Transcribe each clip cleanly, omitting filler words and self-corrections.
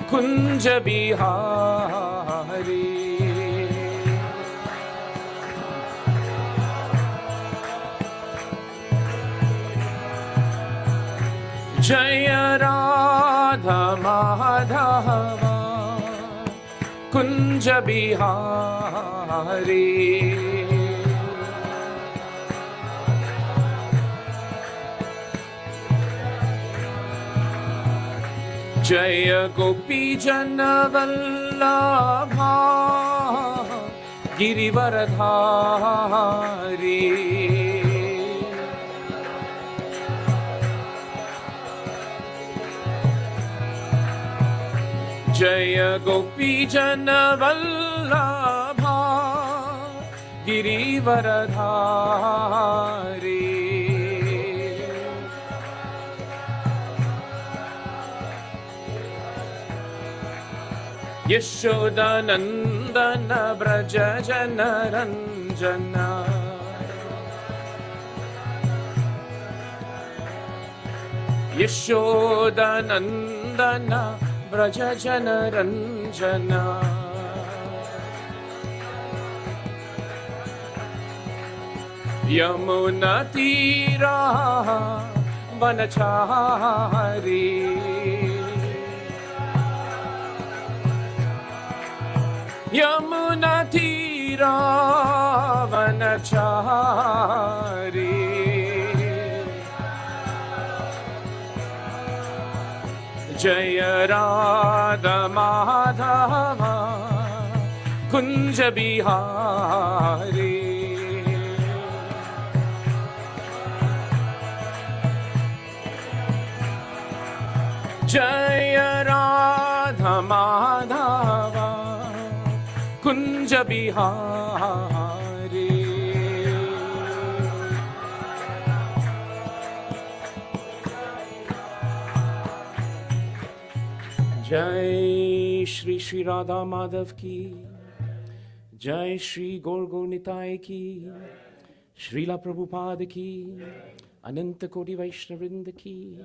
Kunja Bihari. Jaya Radha Madhava Kunja Bihari. Jaya Gopi Jana Vallabha Girivaradhari. Jaya Gopi Jana Vallabha Girivaradhari. Yashoda Nandana Braja Jana Ranjana. Yashoda Nandana Braja Jana Ranjana. Yamuna Tira Vanachari. Yamuna Tira Vanachari. Jaya Radha Madhava Kunja Bihari. Jaya Radha Madhava Kunja Bihari. Jai Shri Shri Radha Madhav ki, Jai Shri Gaur Gaur Nitai ki, Srila Prabhupada ki, Ananta Kodi Vaishnavrinda ki,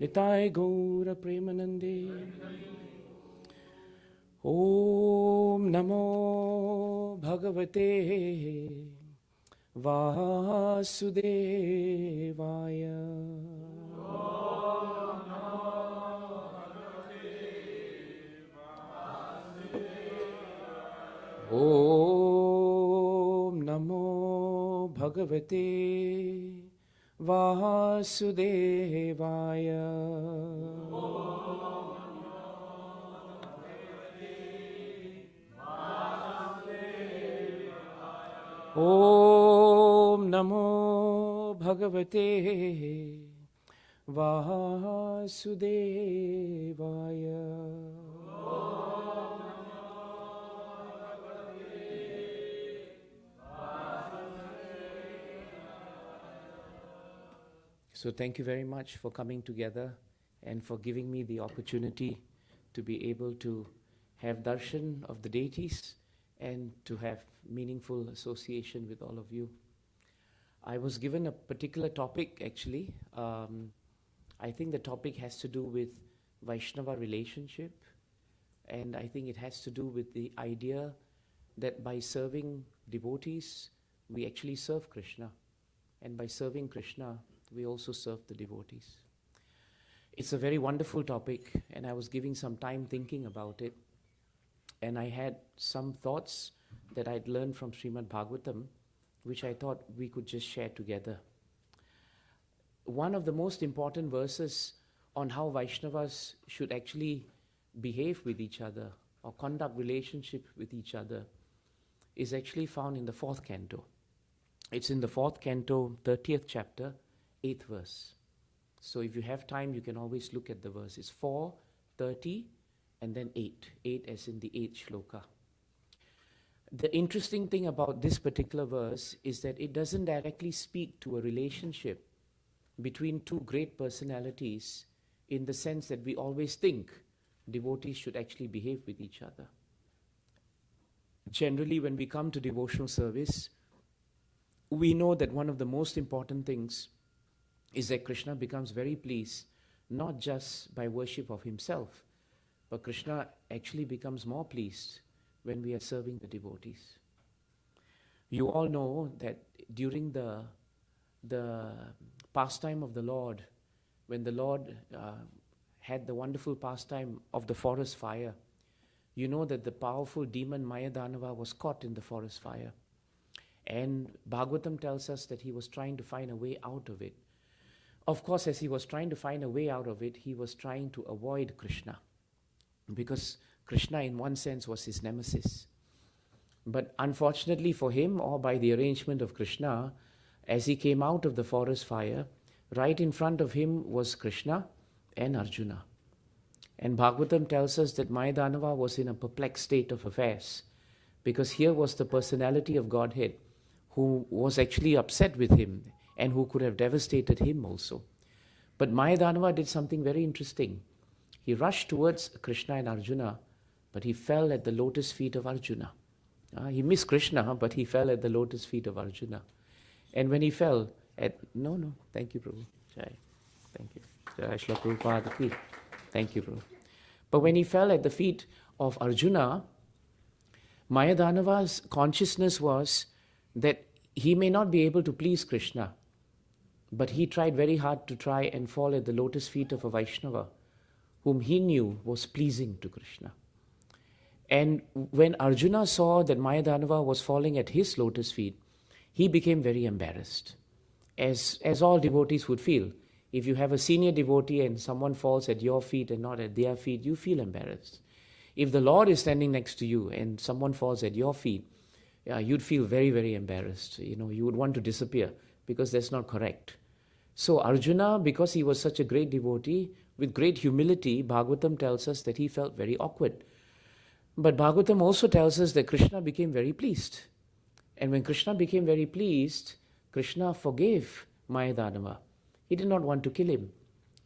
Nitai Gaura Premanande. Om Namo Bhagavate Vasudevaya. Om Namo Bhagavate Vasudevaya. Om Namo Bhagavate Vasudevaya. So thank you very much for coming together and for giving me the opportunity to be able to have darshan of the deities and to have meaningful association with all of you. I was given a particular topic actually. I think the topic has to do with Vaishnava relationship, and I think it has to do with the idea that by serving devotees, we actually serve Krishna, and by serving Krishna, we also serve the devotees. It's a very wonderful topic, and I was giving some time thinking about it, and I had some thoughts that I'd learned from Srimad Bhagavatam, which I thought we could just share together. One of the most important verses on how Vaishnavas should actually behave with each other or conduct relationship with each other is actually found in the 4th canto. It's in the 4th canto, 30th chapter, 8th verse. So if you have time, you can always look at the verse. It's 4, 30, and then 8. 8 as in the 8th shloka. The interesting thing about this particular verse is that it doesn't directly speak to a relationship between two great personalities in the sense that we always think devotees should actually behave with each other. Generally, when we come to devotional service, we know that one of the most important things is that Krishna becomes very pleased, not just by worship of himself, But Krishna actually becomes more pleased when we are serving the devotees. You all know that during the pastime of the Lord, when the Lord had the wonderful pastime of the forest fire, you know that the powerful demon Mayadanava was caught in the forest fire. And Bhagavatam tells us that he was trying to find a way out of it. Of course, as he was trying to find a way out of it, he was trying to avoid Krishna, because Krishna in one sense was his nemesis. But unfortunately for him, or by the arrangement of Krishna, as he came out of the forest fire, right in front of him was Krishna and Arjuna. And Bhagavatam tells us that Mayadanava was in a perplexed state of affairs, because here was the personality of Godhead who was actually upset with him and who could have devastated him also. But Mayadanava did something very interesting. He rushed towards Krishna and Arjuna, but he fell at the lotus feet of Arjuna. He missed Krishna, but he fell at the lotus feet of Arjuna. And when he fell at... No, thank you, Prabhu. Jai. Thank you. Jai Shri Prabhupada ki. Thank you, Prabhu. But when he fell at the feet of Arjuna, Mayadanava's consciousness was that he may not be able to please Krishna, but he tried very hard to try and fall at the lotus feet of a Vaishnava, whom he knew was pleasing to Krishna. And when Arjuna saw that Mayadanava was falling at his lotus feet, he became very embarrassed, as all devotees would feel. If you have a senior devotee and someone falls at your feet and not at their feet, you feel embarrassed. If the Lord is standing next to you and someone falls at your feet, you'd feel very, very embarrassed. You would want to disappear, because that's not correct. So Arjuna, because he was such a great devotee, with great humility, Bhagavatam tells us that he felt very awkward. But Bhagavatam also tells us that Krishna became very pleased. And when Krishna became very pleased, Krishna forgave Mayadanava. He did not want to kill him.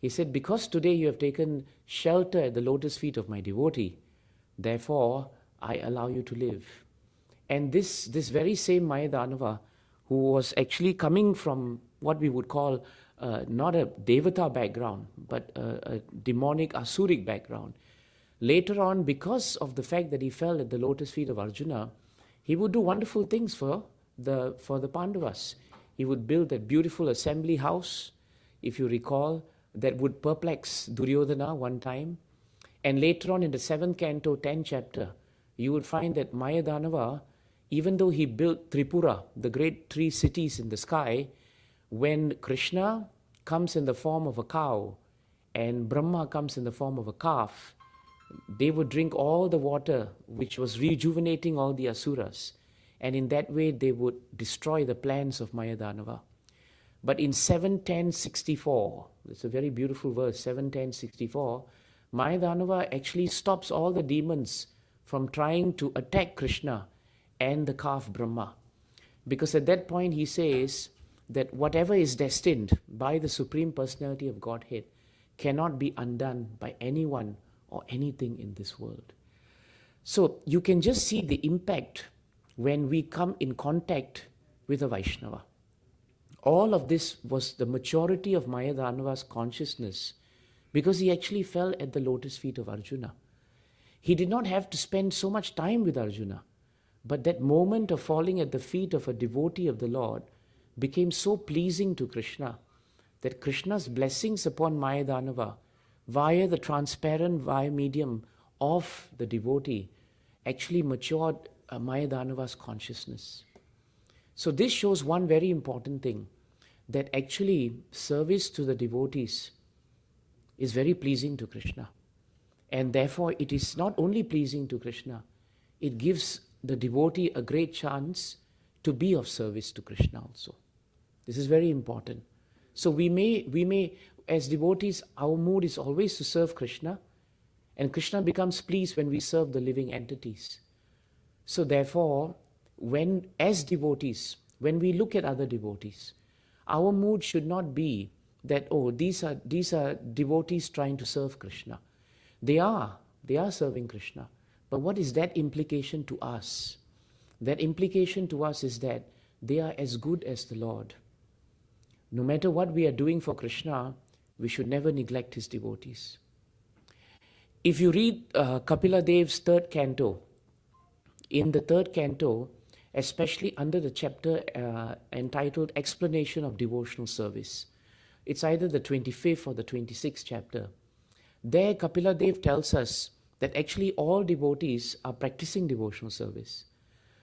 He said, because today you have taken shelter at the lotus feet of my devotee, therefore I allow you to live. And this very same Mayadanava, who was actually coming from what we would call not a Devata background, but a demonic, Asuric background, later on, because of the fact that he fell at the lotus feet of Arjuna, he would do wonderful things for the Pandavas. He would build that beautiful assembly house, if you recall, that would perplex Duryodhana one time. And later on in the 7th canto, 10th chapter, you would find that Mayadanava, even though he built Tripura, the great 3 cities in the sky, when Krishna comes in the form of a cow and Brahma comes in the form of a calf, they would drink all the water which was rejuvenating all the asuras. And in that way, they would destroy the plans of Mayadanava. But in 7:10:64, it's a very beautiful verse, 7:10:64, Mayadanava actually stops all the demons from trying to attack Krishna and the calf Brahma. Because at that point he says that whatever is destined by the Supreme Personality of Godhead cannot be undone by anyone or anything in this world. So you can just see the impact when we come in contact with a Vaishnava. All of this was the maturity of Mayadanava's consciousness, because he actually fell at the lotus feet of Arjuna. He did not have to spend so much time with Arjuna, but that moment of falling at the feet of a devotee of the Lord became so pleasing to Krishna that Krishna's blessings upon Mayadanava via the transparent via medium of the devotee actually matured Mayadanava's consciousness. So this shows one very important thing, that actually service to the devotees is very pleasing to Krishna. And therefore it is not only pleasing to Krishna, it gives the devotee a great chance to be of service to Krishna also. This is very important. So we may, as devotees, our mood is always to serve Krishna, and Krishna becomes pleased when we serve the living entities. So therefore, as devotees, when we look at other devotees, our mood should not be that, oh, these are devotees trying to serve Krishna. They are serving Krishna. But what is that implication to us? That implication to us is that they are as good as the Lord. No matter what we are doing for Krishna, we should never neglect his devotees. If you read Kapila Dev's third canto, in the third canto, especially under the chapter entitled Explanation of Devotional Service, it's either the 25th or the 26th chapter. There, Kapila Dev tells us that actually all devotees are practicing devotional service.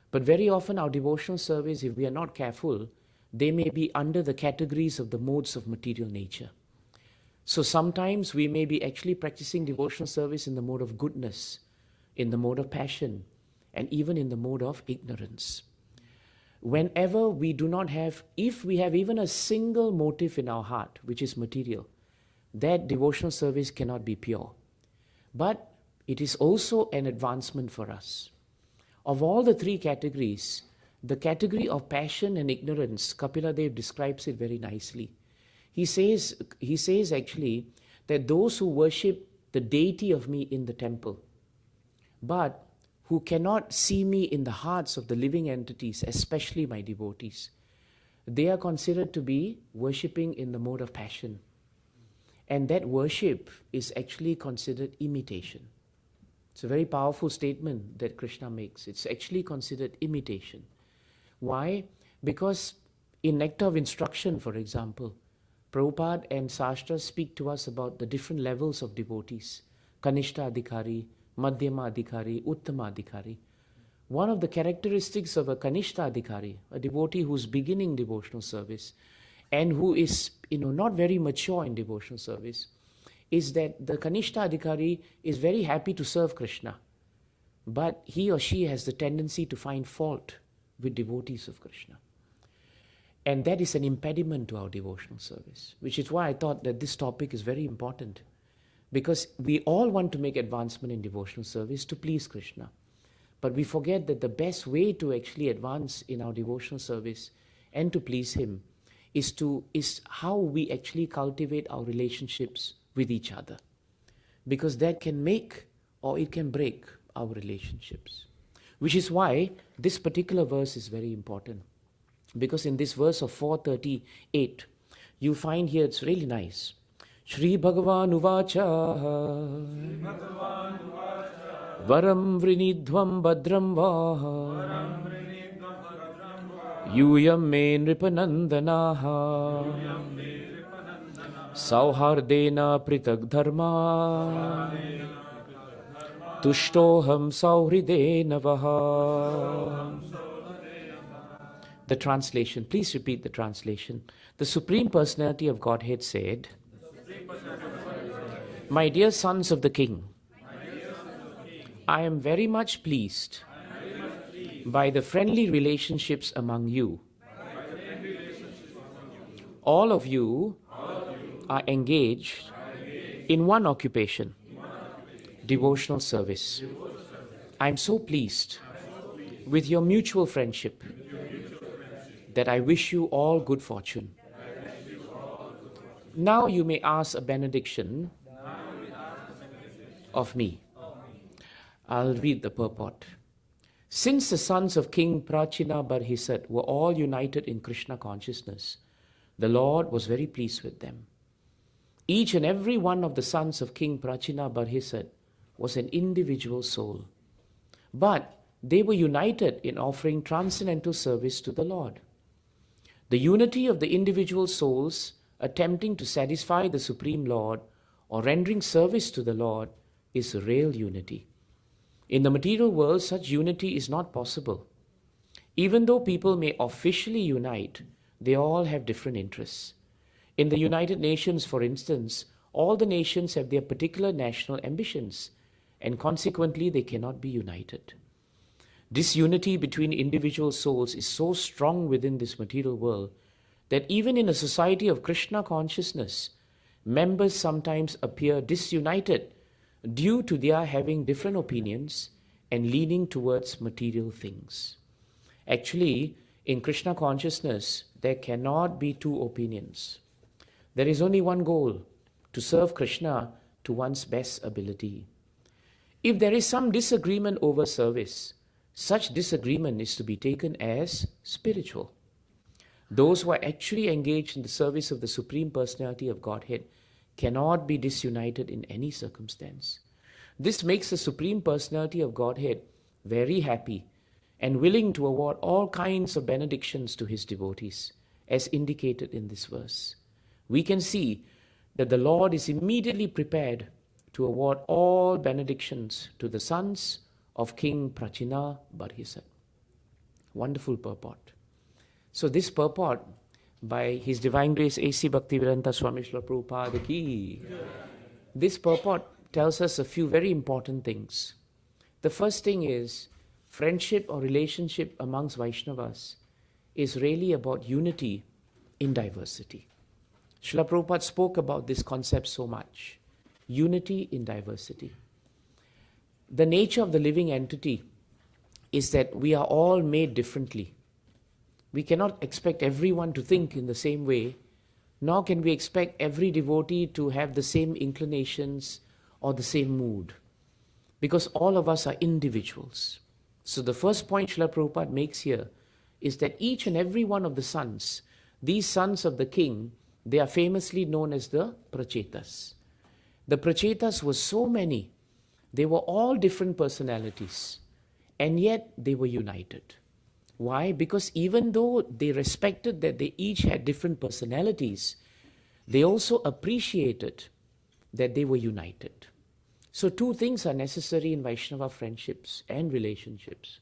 But very often our devotional service, if we are not careful, they may be under the categories of the modes of material nature. So sometimes we may be actually practicing devotional service in the mode of goodness, in the mode of passion, and even in the mode of ignorance. Whenever we do not have, if we have even a single motive in our heart, which is material, that devotional service cannot be pure. But it is also an advancement for us. Of all the three categories, the category of passion and ignorance, Kapila Dev describes it very nicely. He says actually that those who worship the deity of me in the temple, but who cannot see me in the hearts of the living entities, especially my devotees, they are considered to be worshipping in the mode of passion. And that worship is actually considered imitation. It's a very powerful statement that Krishna makes. It's actually considered imitation. Why? Because in Nectar of Instruction, for example, Prabhupada and Sastra speak to us about the different levels of devotees. Kanishta Adhikari, Madhyama Adhikari, Uttama Adhikari. One of the characteristics of a Kanishta Adhikari, a devotee who's beginning devotional service and who is not very mature in devotional service, is that the Kanishta Adhikari is very happy to serve Krishna. But he or she has the tendency to find fault with devotees of Krishna. And that is an impediment to our devotional service, which is why I thought that this topic is very important. Because we all want to make advancement in devotional service to please Krishna. But we forget that the best way to actually advance in our devotional service and to please Him is how we actually cultivate our relationships with each other. Because that can make or it can break our relationships. Which is why this particular verse is very important. Because in this verse of 438, you find here, it's really nice. Shri Bhagavan Uvacha Varam Vrinidhvam Badram Vaha Yuyam Me Nripanandanaha Sauhardena Pritag Dharma Tushtoham Sauhridena Vaha. The translation, please repeat the translation. The Supreme Personality of Godhead said, My dear sons of the King, I am very much pleased by the friendly relationships among you. All of you are engaged in one occupation, devotional service. I am so pleased with your mutual friendship that I wish you all good fortune. Now you may ask a benediction of me. I'll read the purport. Since the sons of King Prachina Barhisat were all united in Krishna consciousness, the Lord was very pleased with them. Each and every one of the sons of King Prachina Barhisat was an individual soul. But they were united in offering transcendental service to the Lord. The unity of the individual souls attempting to satisfy the Supreme Lord or rendering service to the Lord is real unity. In the material world, such unity is not possible. Even though people may officially unite, they all have different interests. In the United Nations, for instance, all the nations have their particular national ambitions, and consequently they cannot be united. This unity between individual souls is so strong within this material world that even in a society of Krishna consciousness, members sometimes appear disunited due to their having different opinions and leaning towards material things. Actually, in Krishna consciousness, there cannot be two opinions. There is only one goal, to serve Krishna to one's best ability. If there is some disagreement over service, such disagreement is to be taken as spiritual. Those who are actually engaged in the service of the Supreme Personality of Godhead cannot be disunited in any circumstance. This makes the Supreme Personality of Godhead very happy and willing to award all kinds of benedictions to his devotees, as indicated in this verse. We can see that the Lord is immediately prepared to award all benedictions to the sons of King Prachina Barhisat. Wonderful purport. So this purport by His Divine Grace A.C. Bhaktivedanta Swami Srila Prabhupada ki, this purport tells us a few very important things. The first thing is, friendship or relationship amongst Vaishnavas is really about unity in diversity. Srila Prabhupada spoke about this concept so much. Unity in diversity. The nature of the living entity is that we are all made differently. We cannot expect everyone to think in the same way, nor can we expect every devotee to have the same inclinations or the same mood, because all of us are individuals. So the first point Srila Prabhupada makes here is that each and every one of the sons, these sons of the king, they are famously known as the Prachetas. The Prachetas were so many. They were all different personalities, and yet they were united. Why? Because even though they respected that they each had different personalities, they also appreciated that they were united. So two things are necessary in Vaishnava friendships and relationships.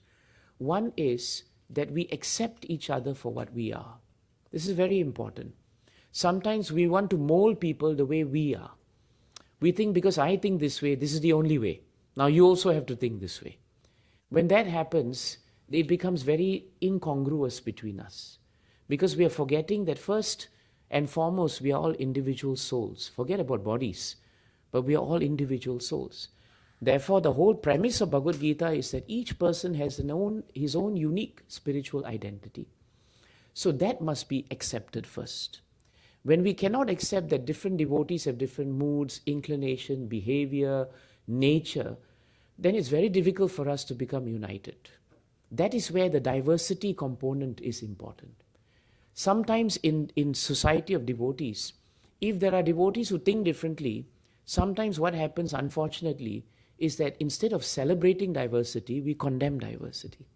One is that we accept each other for what we are. This is very important. Sometimes we want to mold people the way we are. We think because I think this way, this is the only way. Now you also have to think this way. When that happens, it becomes very incongruous between us, because we are forgetting that first and foremost we are all individual souls. Forget about bodies, but we are all individual souls. Therefore, the whole premise of Bhagavad Gita is that each person has his own unique spiritual identity. So that must be accepted first. When we cannot accept that different devotees have different moods, inclination, behavior, nature, then it's very difficult for us to become united. That is where the diversity component is important. Sometimes in society of devotees, if there are devotees who think differently, sometimes what happens, unfortunately, is that instead of celebrating diversity, we condemn diversity.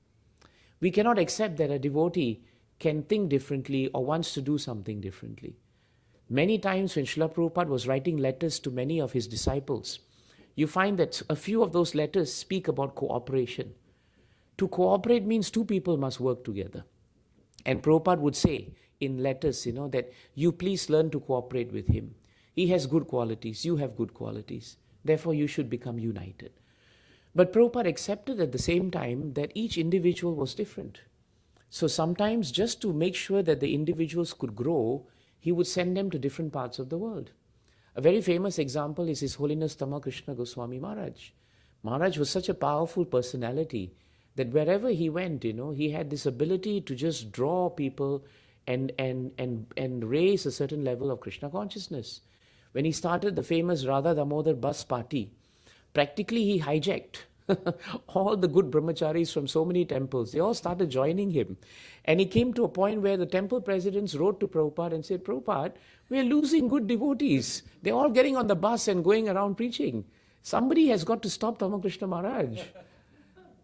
We cannot accept that a devotee can think differently or wants to do something differently. Many times when Srila Prabhupada was writing letters to many of his disciples, you find that a few of those letters speak about cooperation. To cooperate means two people must work together. And Prabhupada would say in letters, that you please learn to cooperate with him. He has good qualities, you have good qualities. Therefore, you should become united. But Prabhupada accepted at the same time that each individual was different. So sometimes, just to make sure that the individuals could grow, he would send them to different parts of the world. A very famous example is His Holiness Tama Krishna Goswami Maharaj. Maharaj was such a powerful personality that wherever he went, he had this ability to just draw people and raise a certain level of Krishna consciousness. When he started the famous Radha Damodar bus party, practically he hijacked all the good brahmacharis from so many temples. They all started joining him. And he came to a point where the temple presidents wrote to Prabhupada and said, Prabhupada, we're losing good devotees. They're all getting on the bus and going around preaching. Somebody has got to stop Tamakrishna Maharaj.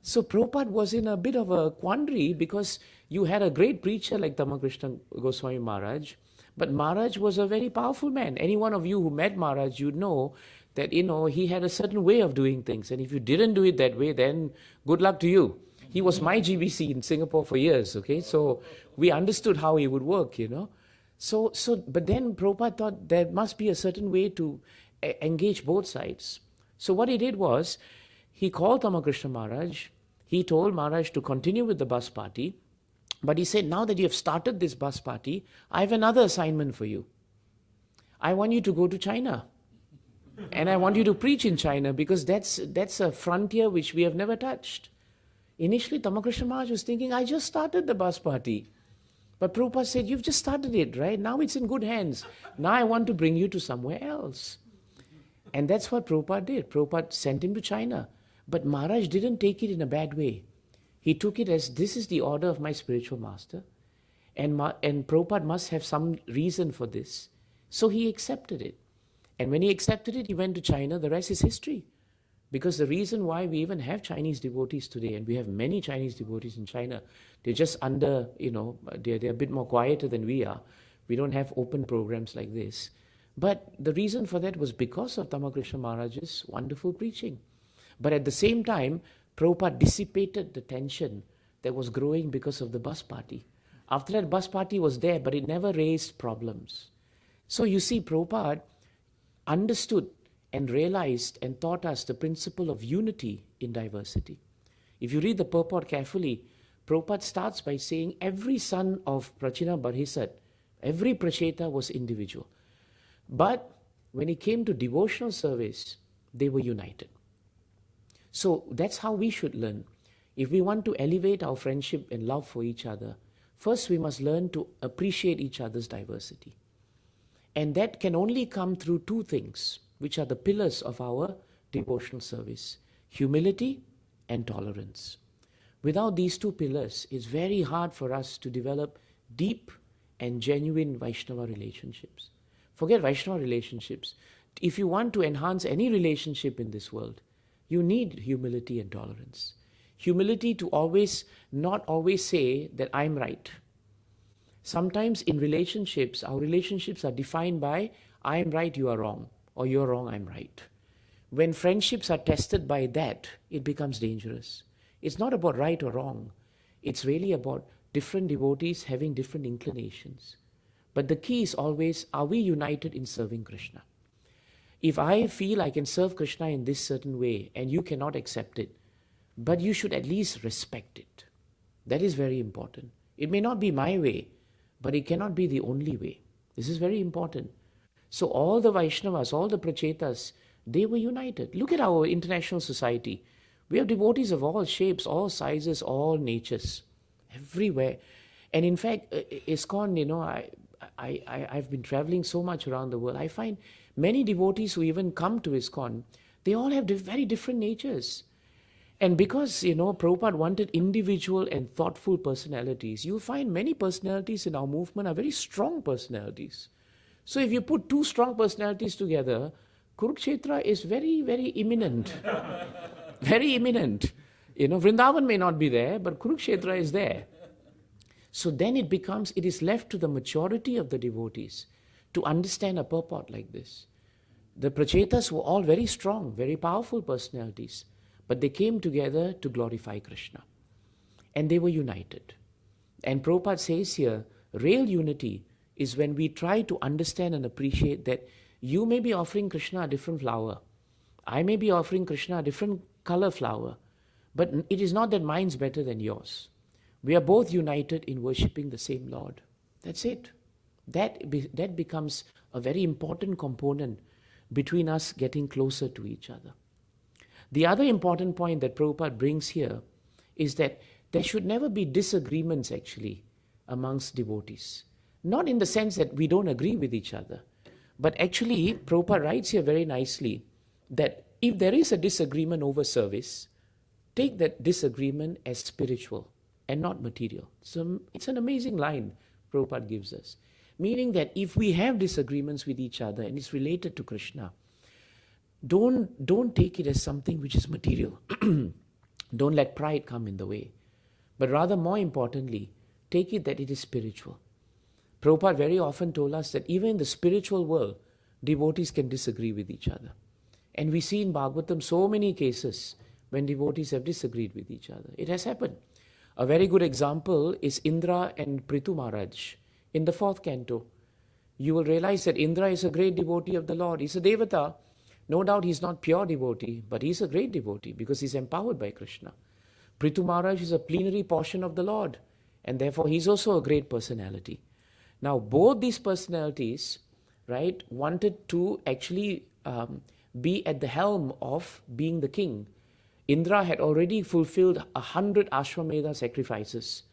So Prabhupada was in a bit of a quandary, because you had a great preacher like Tamakrishna Goswami Maharaj, but Maharaj was a very powerful man. Any one of you who met Maharaj, you'd know that, he had a certain way of doing things. And if you didn't do it that way, then good luck to you. He was my GBC in Singapore for years, okay? So we understood how he would work, but then Prabhupada thought there must be a certain way to engage both sides. So what he did was, he called Tamakrishna Maharaj. He told Maharaj to continue with the bus party. But he said, now that you have started this bus party, I have another assignment for you. I want you to go to China. And I want you to preach in China, because that's a frontier which we have never touched. Initially, Tamakrishna Maharaj was thinking, I just started the bus party. But Prabhupada said, you've just started it, right? Now it's in good hands. Now I want to bring you to somewhere else. And that's what Prabhupada did. Prabhupada sent him to China. But Maharaj didn't take it in a bad way. He took it as, this is the order of my spiritual master. And Prabhupada must have some reason for this. So he accepted it. And when he accepted it, he went to China. The rest is history. Because the reason why we even have Chinese devotees today, and we have many Chinese devotees in China, they're just under, they're a bit more quieter than we are. We don't have open programs like this. But the reason for that was because of Tamakrishna Maharaj's wonderful preaching. But at the same time, Prabhupada dissipated the tension that was growing because of the bus party. After that, bus party was there, but it never raised problems. So you see, Prabhupada understood and realized and taught us the principle of unity in diversity. If you read the purport carefully, Prabhupada starts by saying every son of Prachina Barhisat, every Pracheta was individual. But when it came to devotional service, they were united. So that's how we should learn. If we want to elevate our friendship and love for each other, first we must learn to appreciate each other's diversity. And that can only come through two things, which are the pillars of our devotional service: humility and tolerance. Without these two pillars, it's very hard for us to develop deep and genuine Vaishnava relationships. Forget Vaishnava relationships. If you want to enhance any relationship in this world, you need humility and tolerance. Humility to not always say that I'm right. Sometimes in relationships, our relationships are defined by I'm right, you are wrong, or you're wrong, I'm right. When friendships are tested by that, it becomes dangerous. It's not about right or wrong. It's really about different devotees having different inclinations. But the key is always, are we united in serving Krishna? If I feel I can serve Krishna in this certain way and you cannot accept it, but you should at least respect it. That is very important. It may not be my way, but it cannot be the only way. This is very important. So all the Vaishnavas, all the Prachetas, they were united. Look at our international society. We have devotees of all shapes, all sizes, all natures, everywhere. And in fact, ISKCON, I've been traveling so much around the world. I find many devotees who even come to ISKCON, they all have very different natures. And because, Prabhupada wanted individual and thoughtful personalities, you'll find many personalities in our movement are very strong personalities. So if you put two strong personalities together, Kurukshetra is very, very imminent. Very imminent. Vrindavan may not be there, but Kurukshetra is there. So then it is left to the majority of the devotees to understand a purport like this. The Prachetas were all very strong, very powerful personalities, but they came together to glorify Krishna. And they were united. And Prabhupada says here, real unity is when we try to understand and appreciate that you may be offering Krishna a different flower. I may be offering Krishna a different color flower. But it is not that mine's better than yours. We are both united in worshipping the same Lord. That's it. That becomes a very important component between us getting closer to each other. The other important point that Prabhupada brings here is that there should never be disagreements actually amongst devotees. Not in the sense that we don't agree with each other, but actually Prabhupada writes here very nicely that if there is a disagreement over service, take that disagreement as spiritual and not material. So it's an amazing line Prabhupada gives us. Meaning that if we have disagreements with each other and it's related to Krishna, don't take it as something which is material. Don't let pride come in the way. But rather, more importantly, take it that it is spiritual. Prabhupada very often told us that even in the spiritual world, devotees can disagree with each other. And we see in Bhagavatam so many cases when devotees have disagreed with each other. It has happened. A very good example is Indra and Prithu Maharaj in the 4th canto. You will realize that Indra is a great devotee of the Lord. He's a Devata. No doubt he's not pure devotee, but he's a great devotee because he's empowered by Krishna. Prithu Maharaj is a plenary portion of the Lord, and therefore he's also a great personality. Now, both these personalities, right, wanted to actually be at the helm of being the king. Indra had already fulfilled 100 Ashwamedha sacrifices.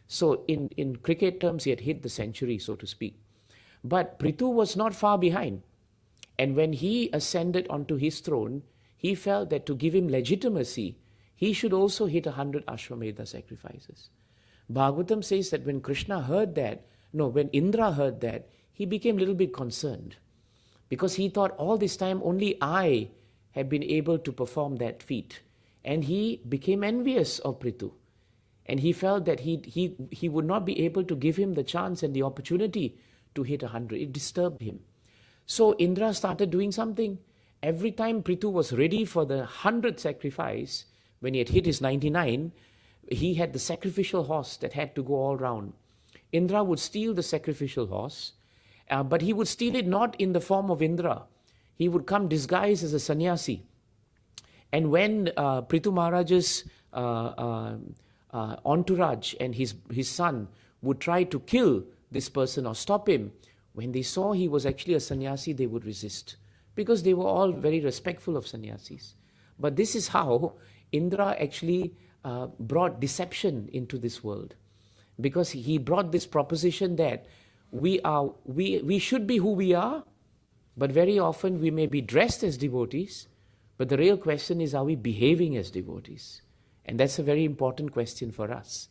So in cricket terms, he had hit the century, so to speak. But Prithu was not far behind. And when he ascended onto his throne, he felt that to give him legitimacy, he should also hit 100 Ashwamedha sacrifices. Bhagavatam says that when Indra heard that, he became a little bit concerned. Because he thought all this time only I had been able to perform that feat. And he became envious of Prithu. And he felt that he would not be able to give him the chance and the opportunity to hit 100. It disturbed him. So Indra started doing something. Every time Prithu was ready for the 100th sacrifice, when he had hit his 99, he had the sacrificial horse that had to go all round. Indra would steal the sacrificial horse, but he would steal it not in the form of Indra. He would come disguised as a sannyasi. And when Prithu Maharaj's entourage and his son would try to kill this person or stop him, when they saw he was actually a sannyasi, they would resist, because they were all very respectful of sannyasis. But this is how Indra actually brought deception into this world, because he brought this proposition that we should be who we are, but very often we may be dressed as devotees, but the real question is, are we behaving as devotees? And that's a very important question for us.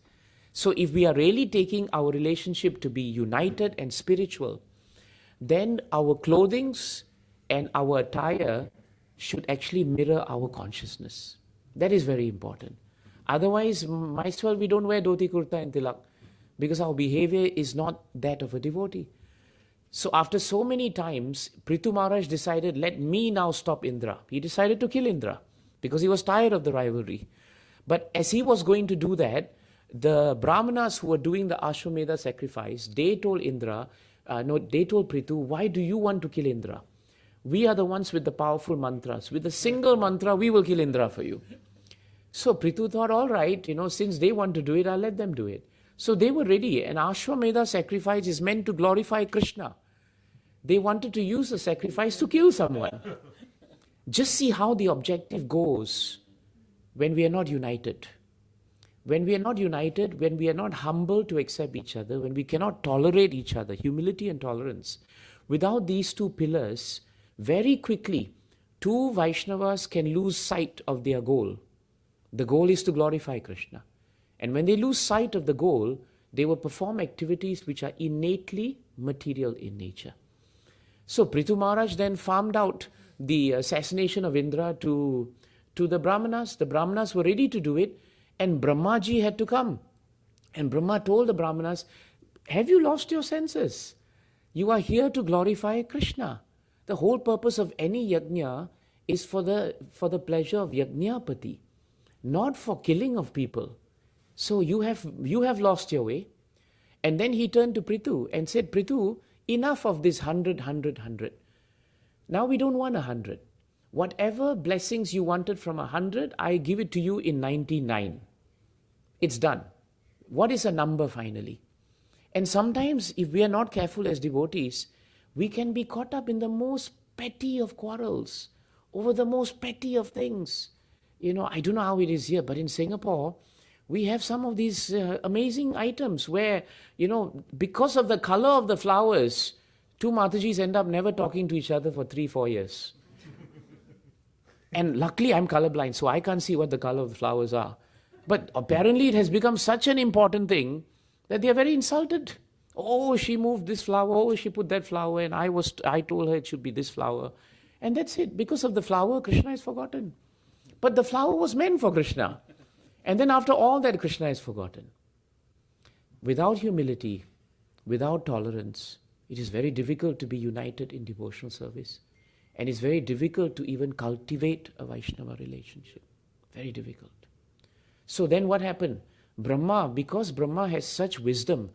So if we are really taking our relationship to be united and spiritual, then our clothings and our attire should actually mirror our consciousness. That is very important. Otherwise, might as well we don't wear dhoti, kurta and tilak, because our behavior is not that of a devotee. So after so many times, Prithu Maharaj decided, let me now stop Indra. He decided to kill Indra because he was tired of the rivalry. But as he was going to do that, the Brahmanas who were doing the Ashwamedha sacrifice, they told Prithu, why do you want to kill Indra? We are the ones with the powerful mantras. With a single mantra, we will kill Indra for you. So Prithu thought, all right, since they want to do it, I'll let them do it. So they were ready. An Ashwamedha sacrifice is meant to glorify Krishna. They wanted to use the sacrifice to kill someone. Just see how the objective goes when we are not united. When we are not united, when we are not humble to accept each other, when we cannot tolerate each other, humility and tolerance, without these two pillars, very quickly, two Vaishnavas can lose sight of their goal. The goal is to glorify Krishna. And when they lose sight of the goal, they will perform activities which are innately material in nature. So Prithu Maharaj then farmed out the assassination of Indra to the Brahmanas. The Brahmanas were ready to do it, and Brahmaji had to come. And Brahma told the Brahmanas, have you lost your senses? You are here to glorify Krishna. The whole purpose of any yajna is for the pleasure of yajnapati, not for killing of people. So you have lost your way. And then he turned to Prithu and said, Prithu, enough of this 100. Now we don't want 100. Whatever blessings you wanted from 100, I give it to you in 99. It's done. What is a number finally? And sometimes if we are not careful as devotees, we can be caught up in the most petty of quarrels, over the most petty of things. I don't know how it is here, but in Singapore, we have some of these amazing items where, because of the color of the flowers, two Matajis end up never talking to each other for 3-4 years. And luckily I'm colorblind, so I can't see what the color of the flowers are. But apparently it has become such an important thing that they are very insulted. Oh, she moved this flower, oh, she put that flower, and I told her it should be this flower. And that's it. Because of the flower, Krishna is forgotten. But the flower was meant for Krishna. And then after all that, Krishna is forgotten. Without humility, without tolerance, it is very difficult to be united in devotional service. And it's very difficult to even cultivate a Vaishnava relationship. Very difficult. So then what happened? Because Brahma has such wisdom,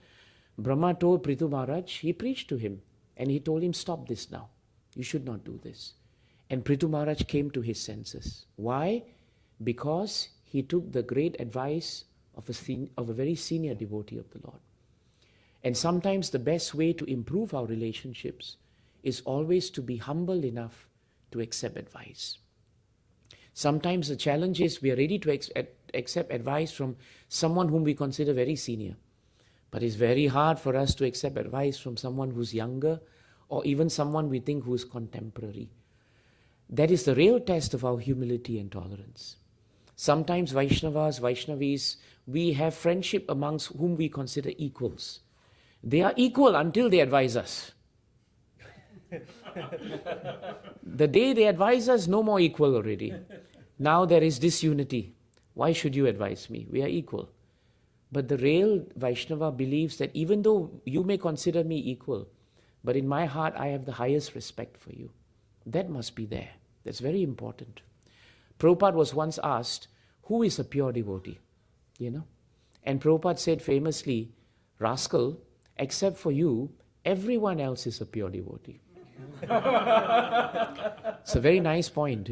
Brahma told Prithu Maharaj, he preached to him. And he told him, stop this now. You should not do this. And Prithu Maharaj came to his senses. Why? Because he took the great advice of a very senior devotee of the Lord. And sometimes the best way to improve our relationships is always to be humble enough to accept advice. Sometimes the challenge is we are ready to accept advice from someone whom we consider very senior. But it's very hard for us to accept advice from someone who's younger or even someone we think who is contemporary. That is the real test of our humility and tolerance. Sometimes Vaishnavis, we have friendship amongst whom we consider equals. They are equal until they advise us. The day they advise us, no more equal already. Now there is disunity. Why should you advise me? We are equal. But the real Vaishnava believes that even though you may consider me equal, but in my heart I have the highest respect for you. That must be there. That's very important. Prabhupada was once asked, who is a pure devotee? And Prabhupada said famously, rascal, except for you, everyone else is a pure devotee. It's a very nice point,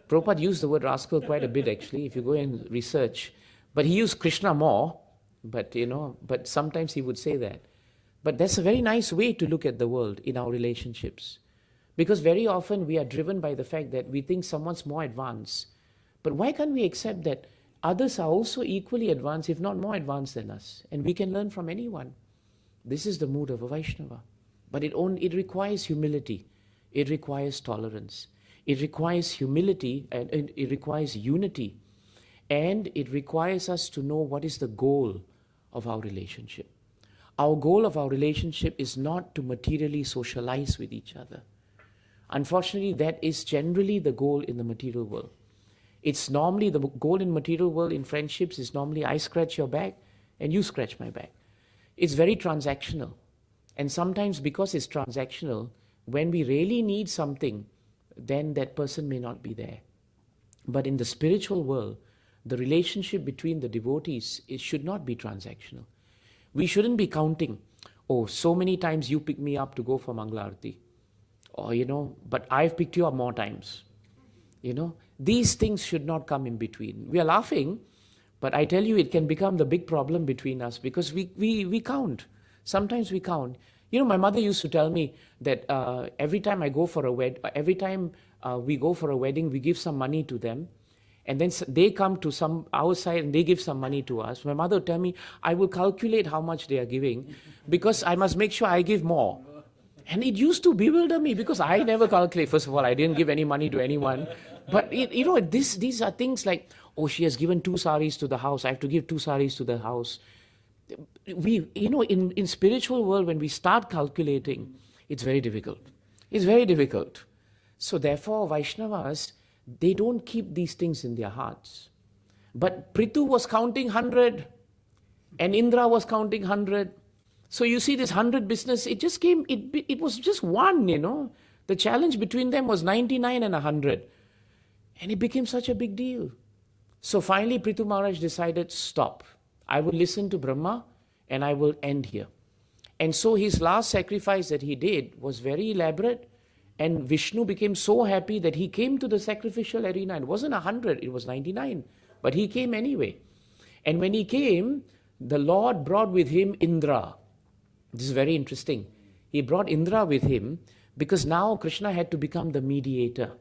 Prabhupada used the word rascal quite a bit actually, if you go and research. But he used Krishna more, but sometimes he would say that. But that's a very nice way to look at the world in our relationships. Because very often we are driven by the fact that we think someone's more advanced. But why can't we accept that others are also equally advanced, if not more advanced than us? And we can learn from anyone. This is the mood of a Vaishnava. But it requires humility. It requires tolerance. It requires humility and it requires unity. And it requires us to know what is the goal of our relationship. Our goal of our relationship is not to materially socialize with each other. Unfortunately, that is generally the goal in the material world. It's normally the goal in material world, in friendships, is normally I scratch your back and you scratch my back. It's very transactional. And sometimes because it's transactional, when we really need something, then that person may not be there. But in the spiritual world, the relationship between the devotees, it should not be transactional. We shouldn't be counting, so many times you pick me up to go for Mangalarti. Or, but I've picked you up more times. These things should not come in between. We are laughing, but I tell you, it can become the big problem between us because we count. Sometimes we count. My mother used to tell me that every time I go for a every time we go for a wedding, we give some money to them. And then they come to our side and they give some money to us. My mother would tell me, I will calculate how much they are giving because I must make sure I give more. And it used to bewilder me because I never calculate. First of all, I didn't give any money to anyone. But these are things like, she has given 2 saris to the house. I have to give 2 saris to the house. In spiritual world, when we start calculating, it's very difficult. It's very difficult. So therefore, Vaishnavas, they don't keep these things in their hearts. But Prithu was counting 100 and Indra was counting 100. So you see this 100 business, it just came, it was just one, The challenge between them was 99 and 100. And it became such a big deal. So finally Prithu Maharaj decided, stop. I will listen to Brahma and I will end here. And so his last sacrifice that he did was very elaborate. And Vishnu became so happy that he came to the sacrificial arena. It wasn't 100, it was 99. But he came anyway. And when he came, the Lord brought with him Indra. This is very interesting. He brought Indra with him because now Krishna had to become the mediator.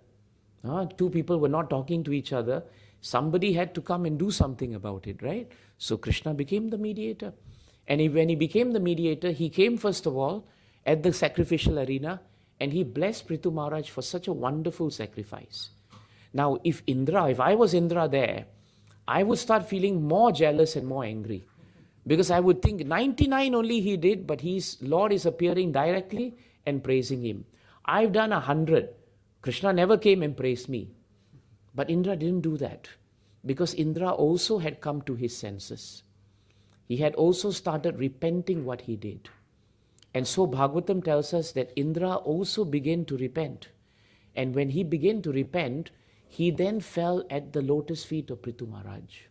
2 people were not talking to each other. Somebody had to come and do something about it, right? So Krishna became the mediator. And when he became the mediator, he came first of all at the sacrificial arena and he blessed Prithu Maharaj for such a wonderful sacrifice. Now, if I was Indra there, I would start feeling more jealous and more angry. Because I would think 99 only he did, but his Lord is appearing directly and praising him. I've done 100. Krishna never came and praised me. But Indra didn't do that. Because Indra also had come to his senses. He had also started repenting what he did. And so Bhagavatam tells us that Indra also began to repent. And when he began to repent, he then fell at the lotus feet of Prithu Maharaj.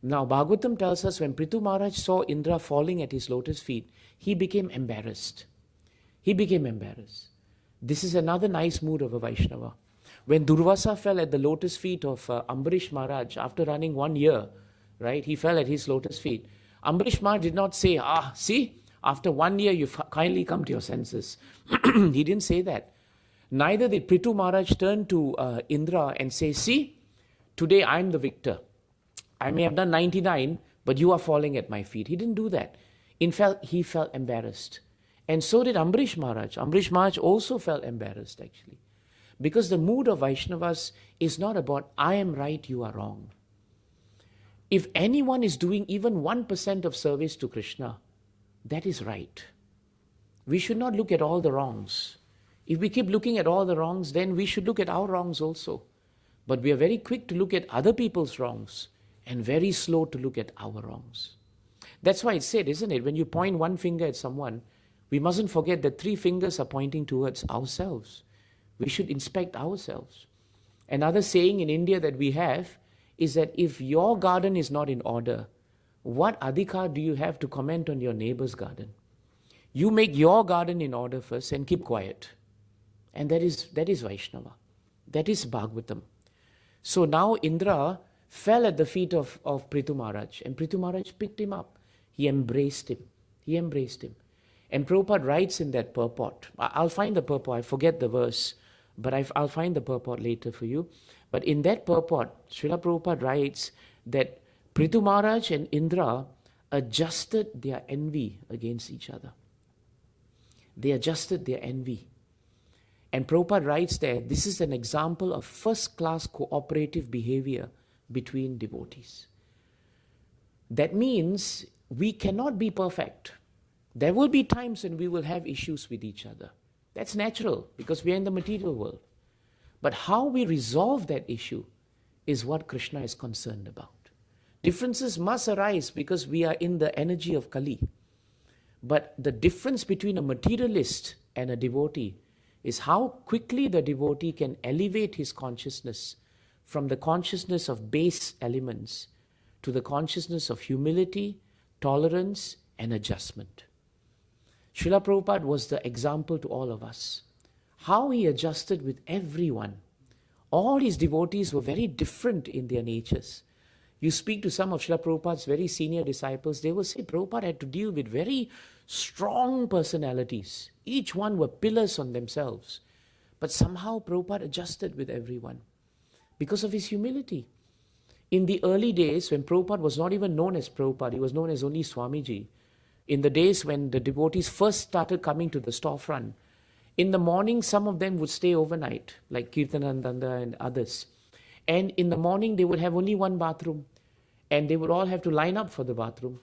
Now Bhagavatam tells us when Prithu Maharaj saw Indra falling at his lotus feet, he became embarrassed. He became embarrassed. This is another nice mood of a Vaishnava. When Durvasa fell at the lotus feet of Ambarish Maharaj after running 1 year, right, he fell at his lotus feet. Ambarish Maharaj did not say, see, after 1 year you've kindly come to your senses. He didn't say that. Neither did Prithu Maharaj turn to Indra and say, see, today I'm the victor. I may have done 99, but you are falling at my feet. He didn't do that. In fact, he felt embarrassed. And so did Ambarish Maharaj. Ambarish Maharaj also felt embarrassed actually. Because the mood of Vaishnavas is not about, I am right, you are wrong. If anyone is doing even 1% of service to Krishna, that is right. We should not look at all the wrongs. If we keep looking at all the wrongs, then we should look at our wrongs also. But we are very quick to look at other people's wrongs and very slow to look at our wrongs. That's why it's said, isn't it? When you point one finger at someone, we mustn't forget that 3 fingers are pointing towards ourselves. We should inspect ourselves. Another saying in India that we have is that if your garden is not in order, what adhikar do you have to comment on your neighbor's garden? You make your garden in order first and keep quiet. And that is Vaishnava. That is Bhagavatam. So now Indra fell at the feet of Prithu Maharaj, and Prithu Maharaj picked him up. He embraced him. He embraced him. And Prabhupada writes in that purport, I'll find the purport, I forget the verse, but I'll find the purport later for you. But in that purport, Srila Prabhupada writes that Prithu Maharaj and Indra adjusted their envy against each other. They adjusted their envy. And Prabhupada writes there, this is an example of first-class cooperative behavior between devotees. That means we cannot be perfect. There will be times when we will have issues with each other. That's natural because we are in the material world. But how we resolve that issue is what Krishna is concerned about. Differences must arise because we are in the energy of Kali. But the difference between a materialist and a devotee is how quickly the devotee can elevate his consciousness from the consciousness of base elements to the consciousness of humility, tolerance, and adjustment. Srila Prabhupada was the example to all of us. How he adjusted with everyone. All his devotees were very different in their natures. You speak to some of Srila Prabhupada's very senior disciples, they will say Prabhupada had to deal with very strong personalities. Each one were pillars on themselves. But somehow Prabhupada adjusted with everyone because of his humility. In the early days, when Prabhupada was not even known as Prabhupada, he was known as only Swamiji. In the days when the devotees first started coming to the storefront, in the morning, some of them would stay overnight, like Kirtananda and others. And in the morning, they would have only one bathroom. And they would all have to line up for the bathroom.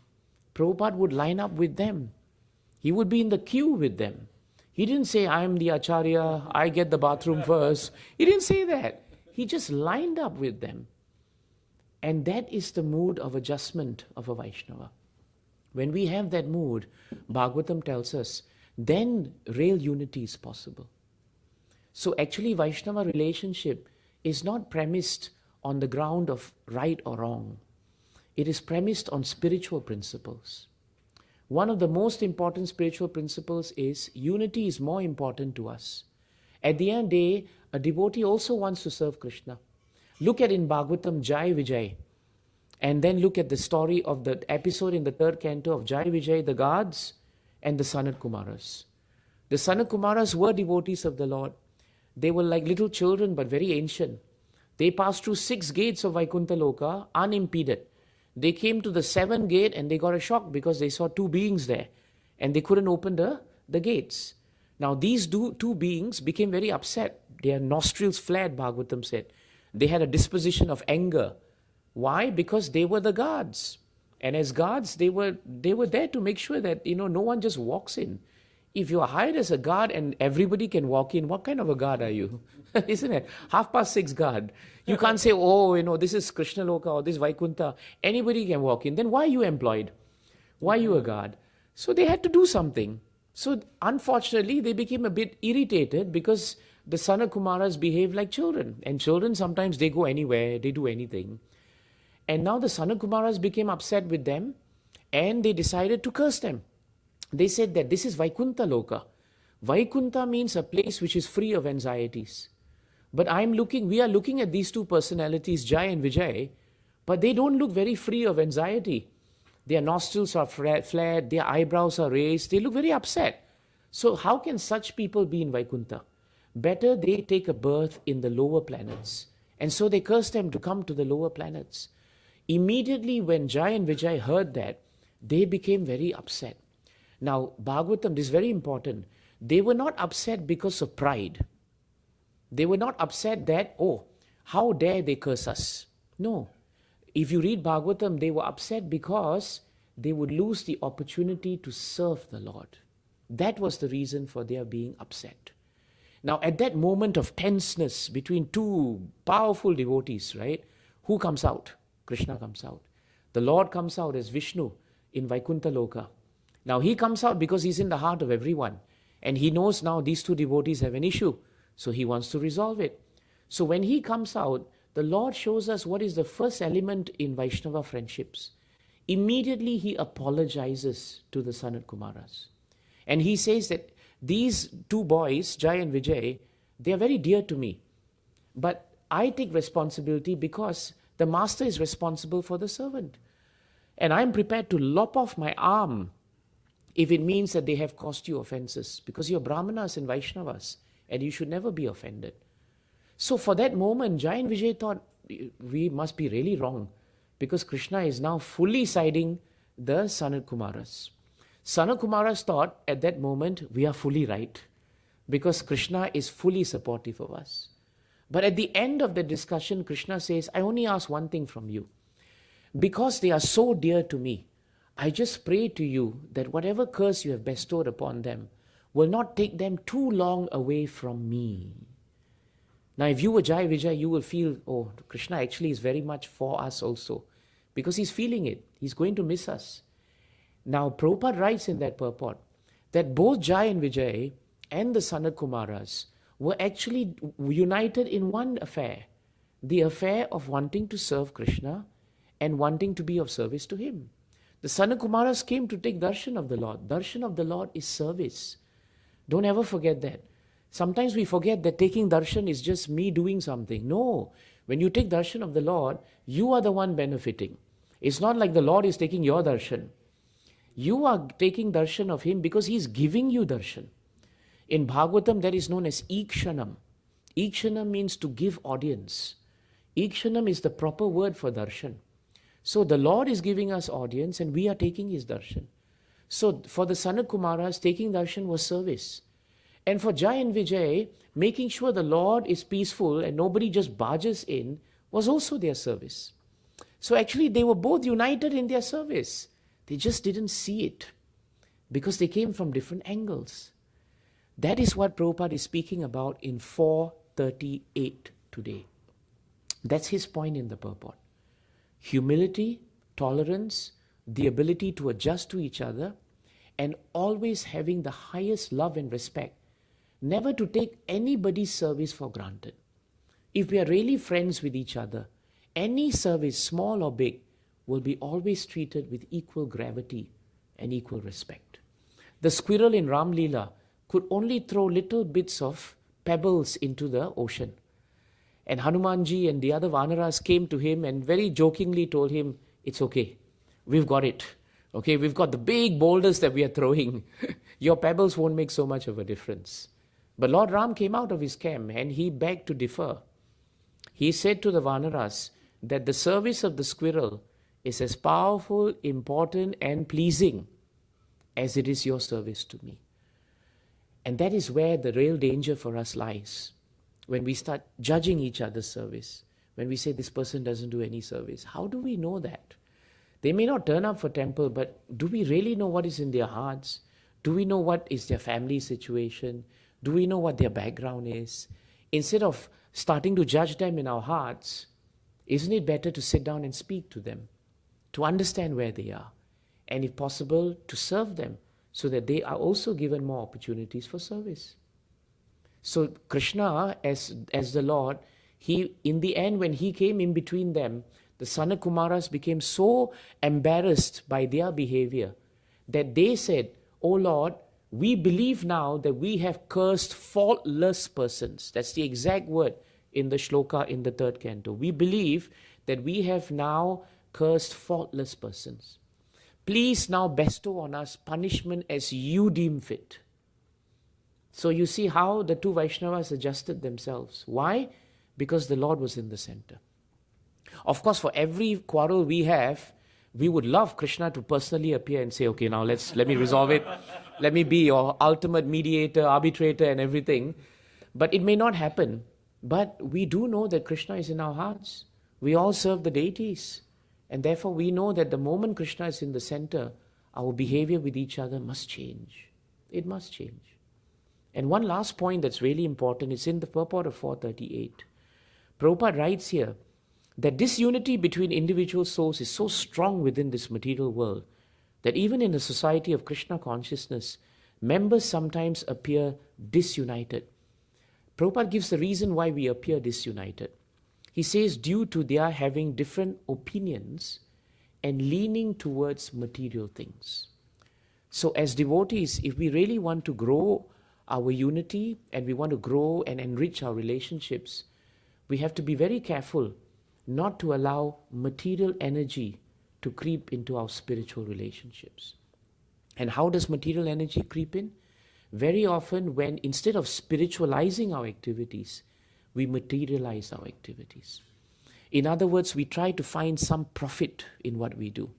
Prabhupada would line up with them. He would be in the queue with them. He didn't say, I am the Acharya, I get the bathroom first. He didn't say that. He just lined up with them. And that is the mood of adjustment of a Vaishnava. When we have that mood, Bhagavatam tells us, then real unity is possible. So actually Vaishnava relationship is not premised on the ground of right or wrong. It is premised on spiritual principles. One of the most important spiritual principles is unity is more important to us. At the end of the day, a devotee also wants to serve Krishna. Look at in Bhagavatam Jai Vijay. And then look at the story of the episode in the 3rd canto of Jai Vijay, the gods and the Sanat Kumaras. The Sanat Kumaras were devotees of the Lord. They were like little children but very ancient. They passed through 6 gates of Vaikuntha Loka unimpeded. They came to the 7th gate and they got a shock because they saw 2 beings there and they couldn't open the gates. Now these 2 beings became very upset. Their nostrils flared, Bhagavatam said. They had a disposition of anger. Why? Because they were the guards. And as guards, they were there to make sure that, no one just walks in. If you are hired as a guard and everybody can walk in, what kind of a guard are you? Isn't it? 6:30 guard. You can't say, this is Krishna Loka or this Vaikuntha. Anybody can walk in. Then why are you employed? Why are you a guard? So they had to do something. So unfortunately, they became a bit irritated because the Sanat Kumaras behave like children. And children, sometimes they go anywhere, they do anything. And now the Sanat Kumaras became upset with them and they decided to curse them. They said that this is Vaikuntha Loka. Vaikuntha means a place which is free of anxieties. But we are looking at these 2 personalities, Jai and Vijay, but they don't look very free of anxiety. Their nostrils are flared, their eyebrows are raised, they look very upset. So how can such people be in Vaikuntha? Better they take a birth in the lower planets. And so they cursed them to come to the lower planets. Immediately when Jai and Vijay heard that, they became very upset. Now, Bhagavatam, this is very important. They were not upset because of pride. They were not upset that, how dare they curse us? No. If you read Bhagavatam, they were upset because they would lose the opportunity to serve the Lord. That was the reason for their being upset. Now, at that moment of tenseness between two powerful devotees, right, who comes out? Krishna comes out. The Lord comes out as Vishnu in Vaikuntha Loka. Now, he comes out because he's in the heart of everyone. And he knows now these two devotees have an issue. So he wants to resolve it. So when he comes out, the Lord shows us what is the first element in Vaishnava friendships. Immediately he apologizes to the Sanat Kumaras. And he says that these two boys, Jai and Vijay, they are very dear to me. But I take responsibility because the master is responsible for the servant. And I'm prepared to lop off my arm if it means that they have caused you offenses. Because you're Brahmanas and Vaishnavas and you should never be offended. So for that moment, Jai and Vijay thought, we must be really wrong. Because Krishna is now fully siding the Sanat Kumaras. Sanat Kumaras thought at that moment, we are fully right. Because Krishna is fully supportive of us. But at the end of the discussion, Krishna says, I only ask one thing from you. Because they are so dear to me, I just pray to you that whatever curse you have bestowed upon them will not take them too long away from me. Now, if you were Jai Vijay, you will feel, oh, Krishna actually is very much for us also. Because he's feeling it. He's going to miss us. Now, Prabhupada writes in that purport that both Jai and Vijay and the Sanat Kumaras were actually united in one affair. The affair of wanting to serve Krishna and wanting to be of service to him. The Sanat Kumaras came to take darshan of the Lord. Darshan of the Lord is service. Don't ever forget that. Sometimes we forget that taking darshan is just me doing something. No. When you take darshan of the Lord, you are the one benefiting. It's not like the Lord is taking your darshan. You are taking darshan of him because he's giving you darshan. In Bhagavatam, that is known as ikshanam. Ikshanam means to give audience. Ikshanam is the proper word for darshan. So the Lord is giving us audience and we are taking his darshan. So for the Sanat Kumaras, taking darshan was service. And for Jai and Vijay, making sure the Lord is peaceful and nobody just barges in was also their service. So actually they were both united in their service. They just didn't see it because they came from different angles. That is what Prabhupada is speaking about in 438 today. That's his point in the purport. Humility, tolerance, the ability to adjust to each other, and always having the highest love and respect. Never to take anybody's service for granted. If we are really friends with each other, any service, small or big, will be always treated with equal gravity and equal respect. The squirrel in Ram Leela could only throw little bits of pebbles into the ocean. And Hanumanji and the other Vanaras came to him and very jokingly told him, it's okay, we've got it. Okay, we've got the big boulders that we are throwing. Your pebbles won't make so much of a difference. But Lord Ram came out of his camp and he begged to differ. He said to the Vanaras that the service of the squirrel is as powerful, important and pleasing as it is your service to me. And that is where the real danger for us lies. When we start judging each other's service, when we say this person doesn't do any service, how do we know that? They may not turn up for temple, but do we really know what is in their hearts? Do we know what is their family situation? Do we know what their background is? Instead of starting to judge them in our hearts, isn't it better to sit down and speak to them, to understand where they are, and if possible, to serve them so that they are also given more opportunities for service? So Krishna, as the Lord, he, in the end, when he came in between them, the Sanat Kumaras became so embarrassed by their behavior that they said, "Oh Lord, we believe now that we have cursed faultless persons." That's the exact word in the shloka in the 3rd canto. We believe that we have now cursed faultless persons. Please now bestow on us punishment as you deem fit. So you see how the two Vaishnavas adjusted themselves. Why? Because the Lord was in the center. Of course, for every quarrel we have, we would love Krishna to personally appear and say, okay, now let me resolve it. Let me be your ultimate mediator, arbitrator and everything. But it may not happen. But we do know that Krishna is in our hearts. We all serve the deities. And therefore we know that the moment Krishna is in the center, our behavior with each other must change. It must change. And one last point that's really important, it's in the purport of 438. Prabhupada writes here that this unity between individual souls is so strong within this material world that even in a society of Krishna consciousness, members sometimes appear disunited. Prabhupada gives the reason why we appear disunited. He says due to their having different opinions and leaning towards material things. So as devotees, if we really want to grow our unity and we want to grow and enrich our relationships, we have to be very careful not to allow material energy to creep into our spiritual relationships. And how does material energy creep in? Very often when instead of spiritualizing our activities, we materialize our activities. In other words, we try to find some profit in what we do.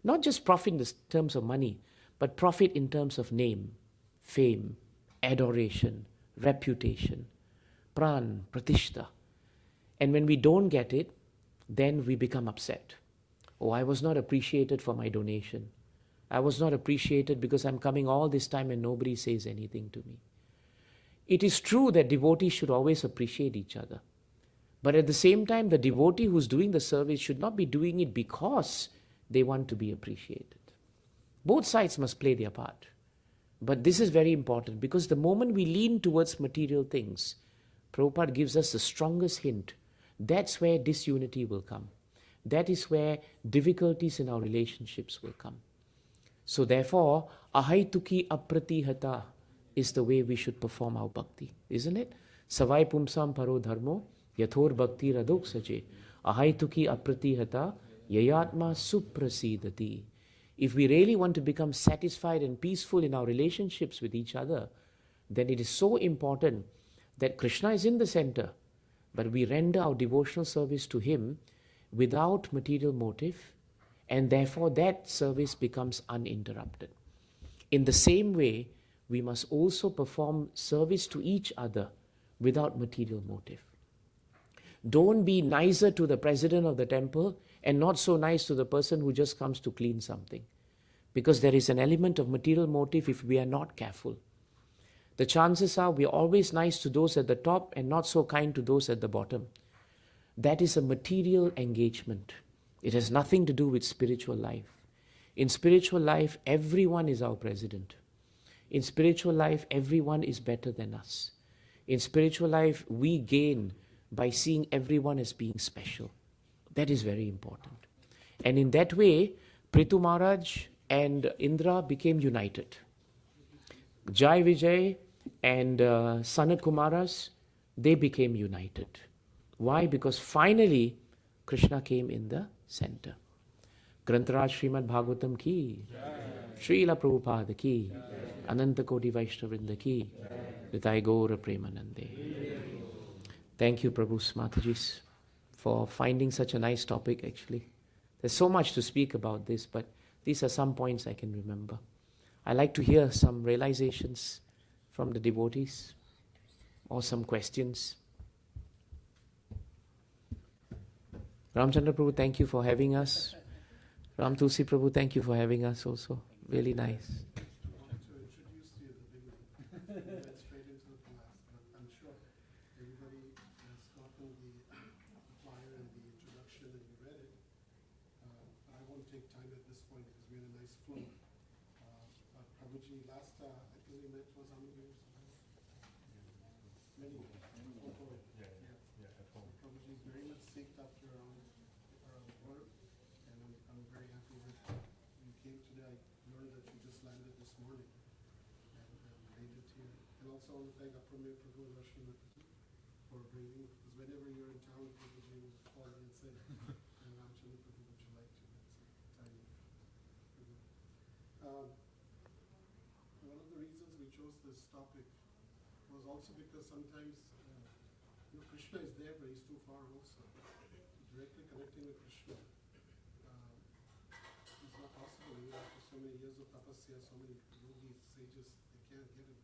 Not just profit in the terms of money, but profit in terms of name, fame, adoration, reputation, pran, pratishta. And when we don't get it, then we become upset. Oh, I was not appreciated for my donation. I was not appreciated because I'm coming all this time and nobody says anything to me. It is true that devotees should always appreciate each other. But at the same time, the devotee who's doing the service should not be doing it because they want to be appreciated. Both sides must play their part. But this is very important because the moment we lean towards material things, Prabhupada gives us the strongest hint. That's where disunity will come. That is where difficulties in our relationships will come. So therefore, ahaituki apratihata is the way we should perform our bhakti, isn't it? Savai pumsam paro dharmo yathor bhakti radok saje ahaituki apratihata yayatma suprasidati. If we really want to become satisfied and peaceful in our relationships with each other, then it is so important that Krishna is in the center, but we render our devotional service to Him without material motive, and therefore that service becomes uninterrupted. In the same way, we must also perform service to each other without material motive. Don't be nicer to the president of the temple and not so nice to the person who just comes to clean something. Because there is an element of material motive if we are not careful. The chances are we are always nice to those at the top and not so kind to those at the bottom. That is a material engagement. It has nothing to do with spiritual life. In spiritual life, everyone is our president. In spiritual life, everyone is better than us. In spiritual life, we gain by seeing everyone as being special. That is very important. And in that way, Prithu Maharaj and Indra became united. Jai Vijay and Sanat Kumaras, they became united. Why? Because finally, Krishna came in the center. Grantaraj Srimad Bhagavatam ki, Srila Prabhupada ki, Ananta Koti Vaishnavrinda ki, Nitai Gaura Premanande. Thank you, Prabhu's Matajis, for finding such a nice topic actually. There's so much to speak about this, but these are some points I can remember. I like to hear some realizations from the devotees or some questions. Ramchandra Prabhu, thank you for having us. Ram Tulsi Prabhu, thank you for having us also. Really nice. Prabhuji, last I think we met was how many years ago? Many years. Prabhuji is very much seeked after our work, and I'm very happy that you came today. I learned that you just landed this morning and made it here. And also I want to thank Apurme Prabhu and Rashmi for bringing, because whenever you're in town, Prabhuji will call me and say, and Ramchandra Prabhu, would you like to? That's a tiny. One of the reasons we chose this topic was also because sometimes Krishna is there, but he's too far also. Directly connecting with Krishna is not possible. Even after so many years of tapasya, so many yogis, sages, they can't get it.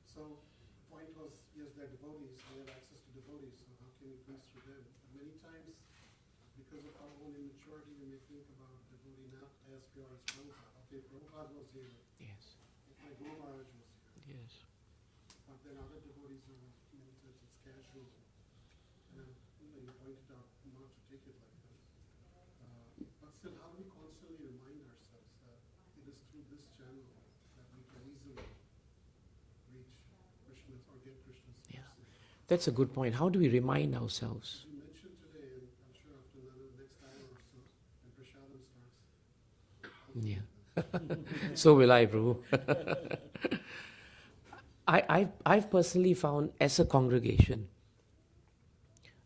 So the point was, yes, they're devotees, they have access to devotees, so how can we please through them? And many times, because of our own immaturity, we may think about devotee not as pure as Prabhupada. Okay, Prabhupada was here. Yes. My Guru Maharaj was here. Yes. then other devotees are limited, it's casual. And you pointed out not to take it like that. But still, how do we constantly remind ourselves that it is through this channel that we can easily reach Krishna's or get Krishna's Yeah. mercy? That's a good point. How do we remind ourselves? You mentioned today, and I'm sure after the next hour or so, when Prashadam starts. Yeah. So will I, Prabhu. I've personally found, as a congregation,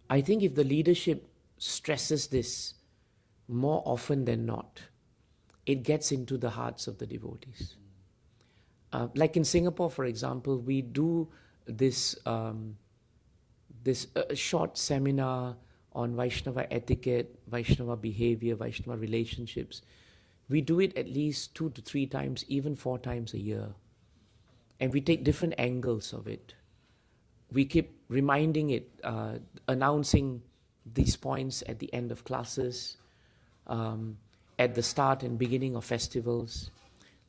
I think if the leadership stresses this more often than not, it gets into the hearts of the devotees. Like in Singapore, for example, we do this short seminar on Vaishnava etiquette, Vaishnava behavior, Vaishnava relationships. We do it at least 2 to 3 times, even 4 times a year. And we take different angles of it. We keep reminding it, announcing these points at the end of classes, at the start and beginning of festivals.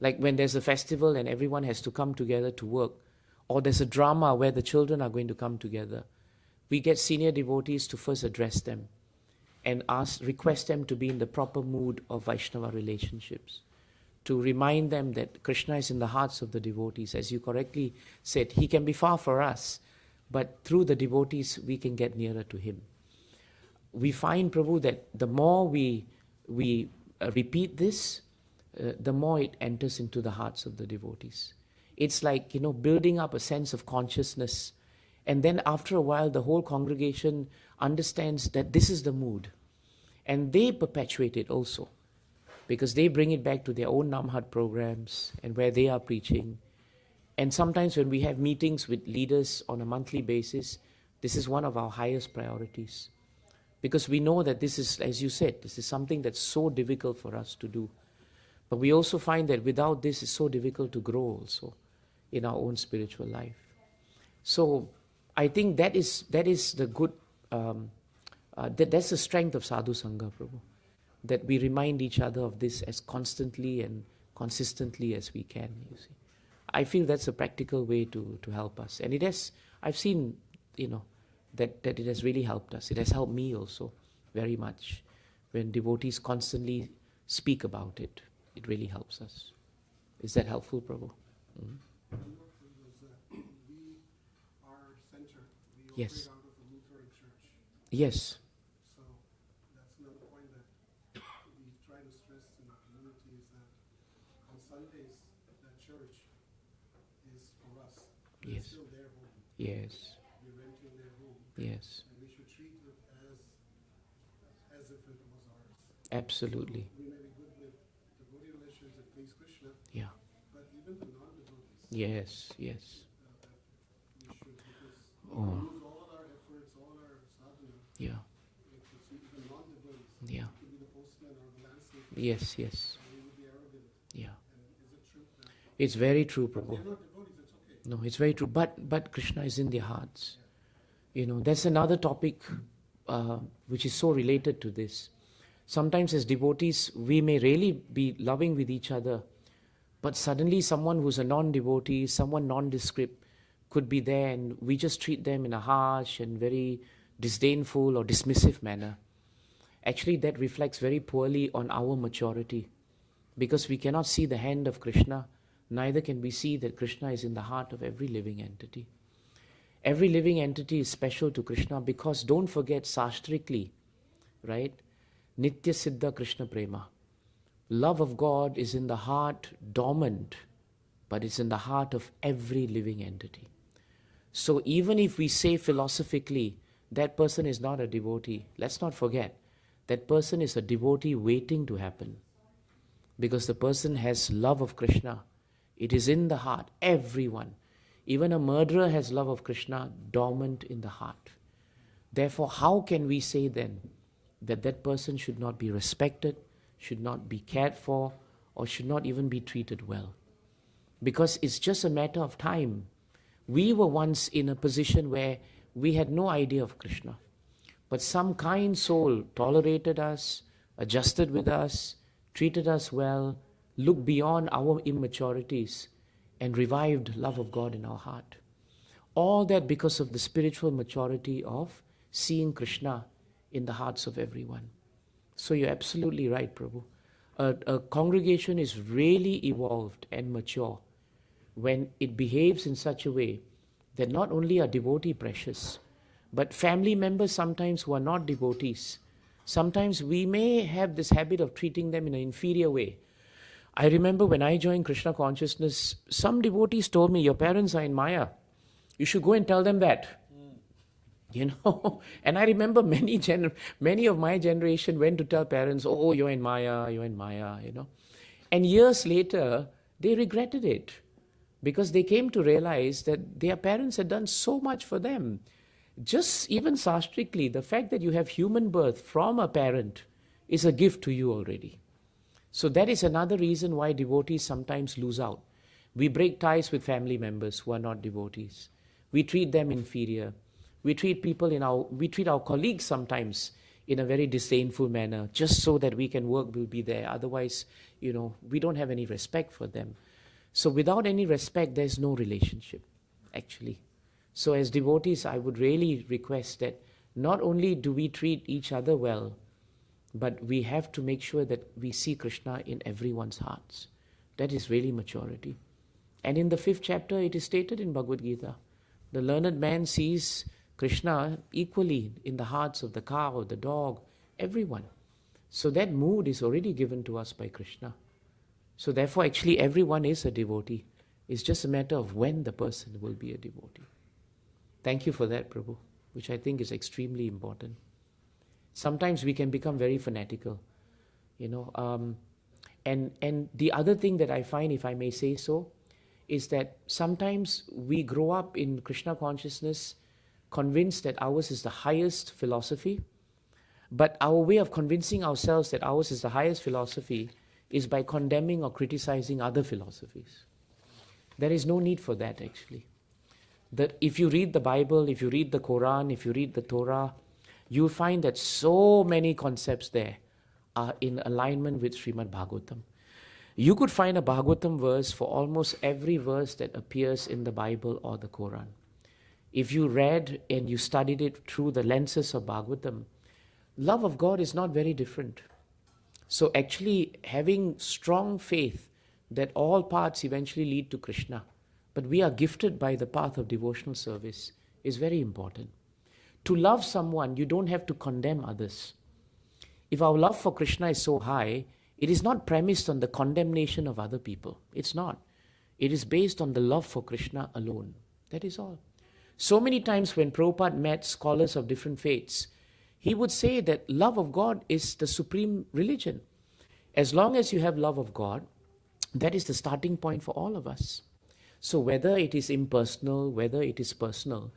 Like when there's a festival and everyone has to come together to work, or there's a drama where the children are going to come together, we get senior devotees to first address them and request them to be in the proper mood of Vaishnava relationships, to remind them that Krishna is in the hearts of the devotees. As you correctly said, he can be far for us, but through the devotees we can get nearer to him. We find, Prabhu, that the more we repeat this, the more it enters into the hearts of the devotees. It's like, building up a sense of consciousness. And then after a while, the whole congregation understands that this is the mood. And they perpetuate it also, because they bring it back to their own Namhat programs and where they are preaching. And sometimes when we have meetings with leaders on a monthly basis, this is one of our highest priorities. Because we know that this is, as you said, this is something that's so difficult for us to do. But we also find that without this, it's so difficult to grow also in our own spiritual life. So I think that is the good, that's the strength of Sadhu Sangha, Prabhu, that we remind each other of this as constantly and consistently as we can, you see. I feel that's a practical way to help us. And I've seen, that it has really helped us. It has helped me also very much. When devotees constantly speak about it, it really helps us. Is that helpful, Prabhu? Mm-hmm. We are center. We Yes. operate out of a Lutheran church. Yes. So that's another point that we try to stress in the community is that on Sundays, that church is for us. Yes. It's still their home. Yes. We're renting their home. Yes. And we should treat it as if it was ours. Absolutely. We may be good with devotee relations that please Krishna, Yeah. but even the non-devotees. Yes. Yes. That we should, because Oh. we use all of our efforts, all our sadhana, Yeah. if it's even non-devotees. Yeah. It could be the postman or the landscaper. Yes. Yes. And we would be arrogant. Yeah. And is it true? That It's very true, they're Prabhu. not devotees, it's okay. No, it's very true. But Krishna is in their hearts. That's another topic which is so related to this. Sometimes as devotees, we may really be loving with each other, but suddenly someone who's a non-devotee, someone nondescript, could be there and we just treat them in a harsh and very disdainful or dismissive manner. Actually, that reflects very poorly on our maturity, because we cannot see the hand of Krishna, neither can we see that Krishna is in the heart of every living entity. Every living entity is special to Krishna, because don't forget, sastrically, right? Nitya Siddha Krishna Prema. Love of God is in the heart dormant, but it's in the heart of every living entity. So even if we say philosophically, that person is not a devotee, let's not forget, that person is a devotee waiting to happen. Because the person has love of Krishna. It is in the heart, everyone. Even a murderer has love of Krishna dormant in the heart. Therefore, how can we say then that that person should not be respected, should not be cared for, or should not even be treated well? Because it's just a matter of time. We were once in a position where we had no idea of Krishna. But some kind soul tolerated us, adjusted with us, treated us well, looked beyond our immaturities, and revived love of God in our heart. All that because of the spiritual maturity of seeing Krishna in the hearts of everyone. So you're absolutely right, Prabhu. A congregation is really evolved and mature when it behaves in such a way that not only are devotee precious, but family members sometimes who are not devotees, sometimes we may have this habit of treating them in an inferior way. I remember when I joined Krishna Consciousness, some devotees told me, your parents are in Maya. You should go and tell them that. You know, and I remember many of my generation went to tell parents, oh, you're in Maya, you know. And years later, they regretted it because they came to realize that their parents had done so much for them. Just even sastrically, the fact that you have human birth from a parent is a gift to you already. So that is another reason why devotees sometimes lose out. We break ties with family members who are not devotees. We treat them inferior. We treat our colleagues sometimes in a very disdainful manner, just so that we can work, we'll be there. Otherwise, you know, we don't have any respect for them. So without any respect, there's no relationship, actually. So as devotees, I would really request that not only do we treat each other well, but we have to make sure that we see Krishna in everyone's hearts. That is really maturity. And in the 5th chapter, it is stated in Bhagavad Gita, the learned man sees Krishna equally in the hearts of the cow, the dog, everyone. So that mood is already given to us by Krishna. So therefore, actually, everyone is a devotee. It's just a matter of when the person will be a devotee. Thank you for that, Prabhu, which I think is extremely important. Sometimes we can become very fanatical, you know. And the other thing that I find, if I may say so, is that sometimes we grow up in Krishna consciousness convinced that ours is the highest philosophy, but our way of convincing ourselves that ours is the highest philosophy is by condemning or criticizing other philosophies. There is no need for that, actually. That if you read the Bible, if you read the Quran, if you read the Torah, you'll find that so many concepts there are in alignment with Srimad Bhagavatam. You could find a Bhagavatam verse for almost every verse that appears in the Bible or the Quran. If you read and you studied it through the lenses of Bhagavatam, love of God is not very different. So actually having strong faith that all paths eventually lead to Krishna, but we are gifted by the path of devotional service, is very important. To love someone, you don't have to condemn others. If our love for Krishna is so high, it is not premised on the condemnation of other people. It's not. It is based on the love for Krishna alone. That is all. So many times when Prabhupada met scholars of different faiths, he would say that love of God is the supreme religion. As long as you have love of God, that is the starting point for all of us. So whether it is impersonal, whether it is personal,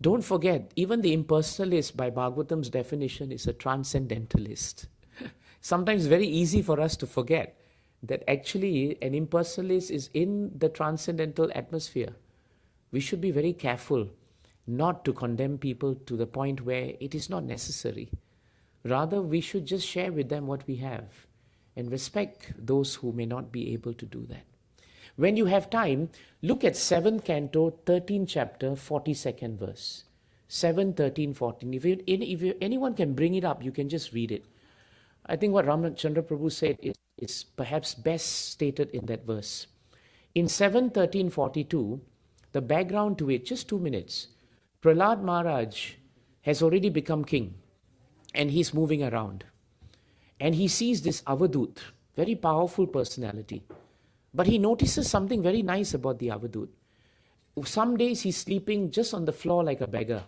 don't forget, even the impersonalist by Bhagavatam's definition is a transcendentalist. Sometimes very easy for us to forget that actually an impersonalist is in the transcendental atmosphere. We should be very careful not to condemn people to the point where it is not necessary. Rather, we should just share with them what we have and respect those who may not be able to do that. When you have time, look at 7th canto, 13th chapter, 42nd verse. 7, 13, 14. If anyone can bring it up, you can just read it. I think what Ramachandra Prabhu said is perhaps best stated in that verse. In 7, 13, 42, the background to it, just 2 minutes, Prahlad Maharaj has already become king and he's moving around. And he sees this Avadut, very powerful personality. But he notices something very nice about the Avadut. Some days he's sleeping just on the floor like a beggar.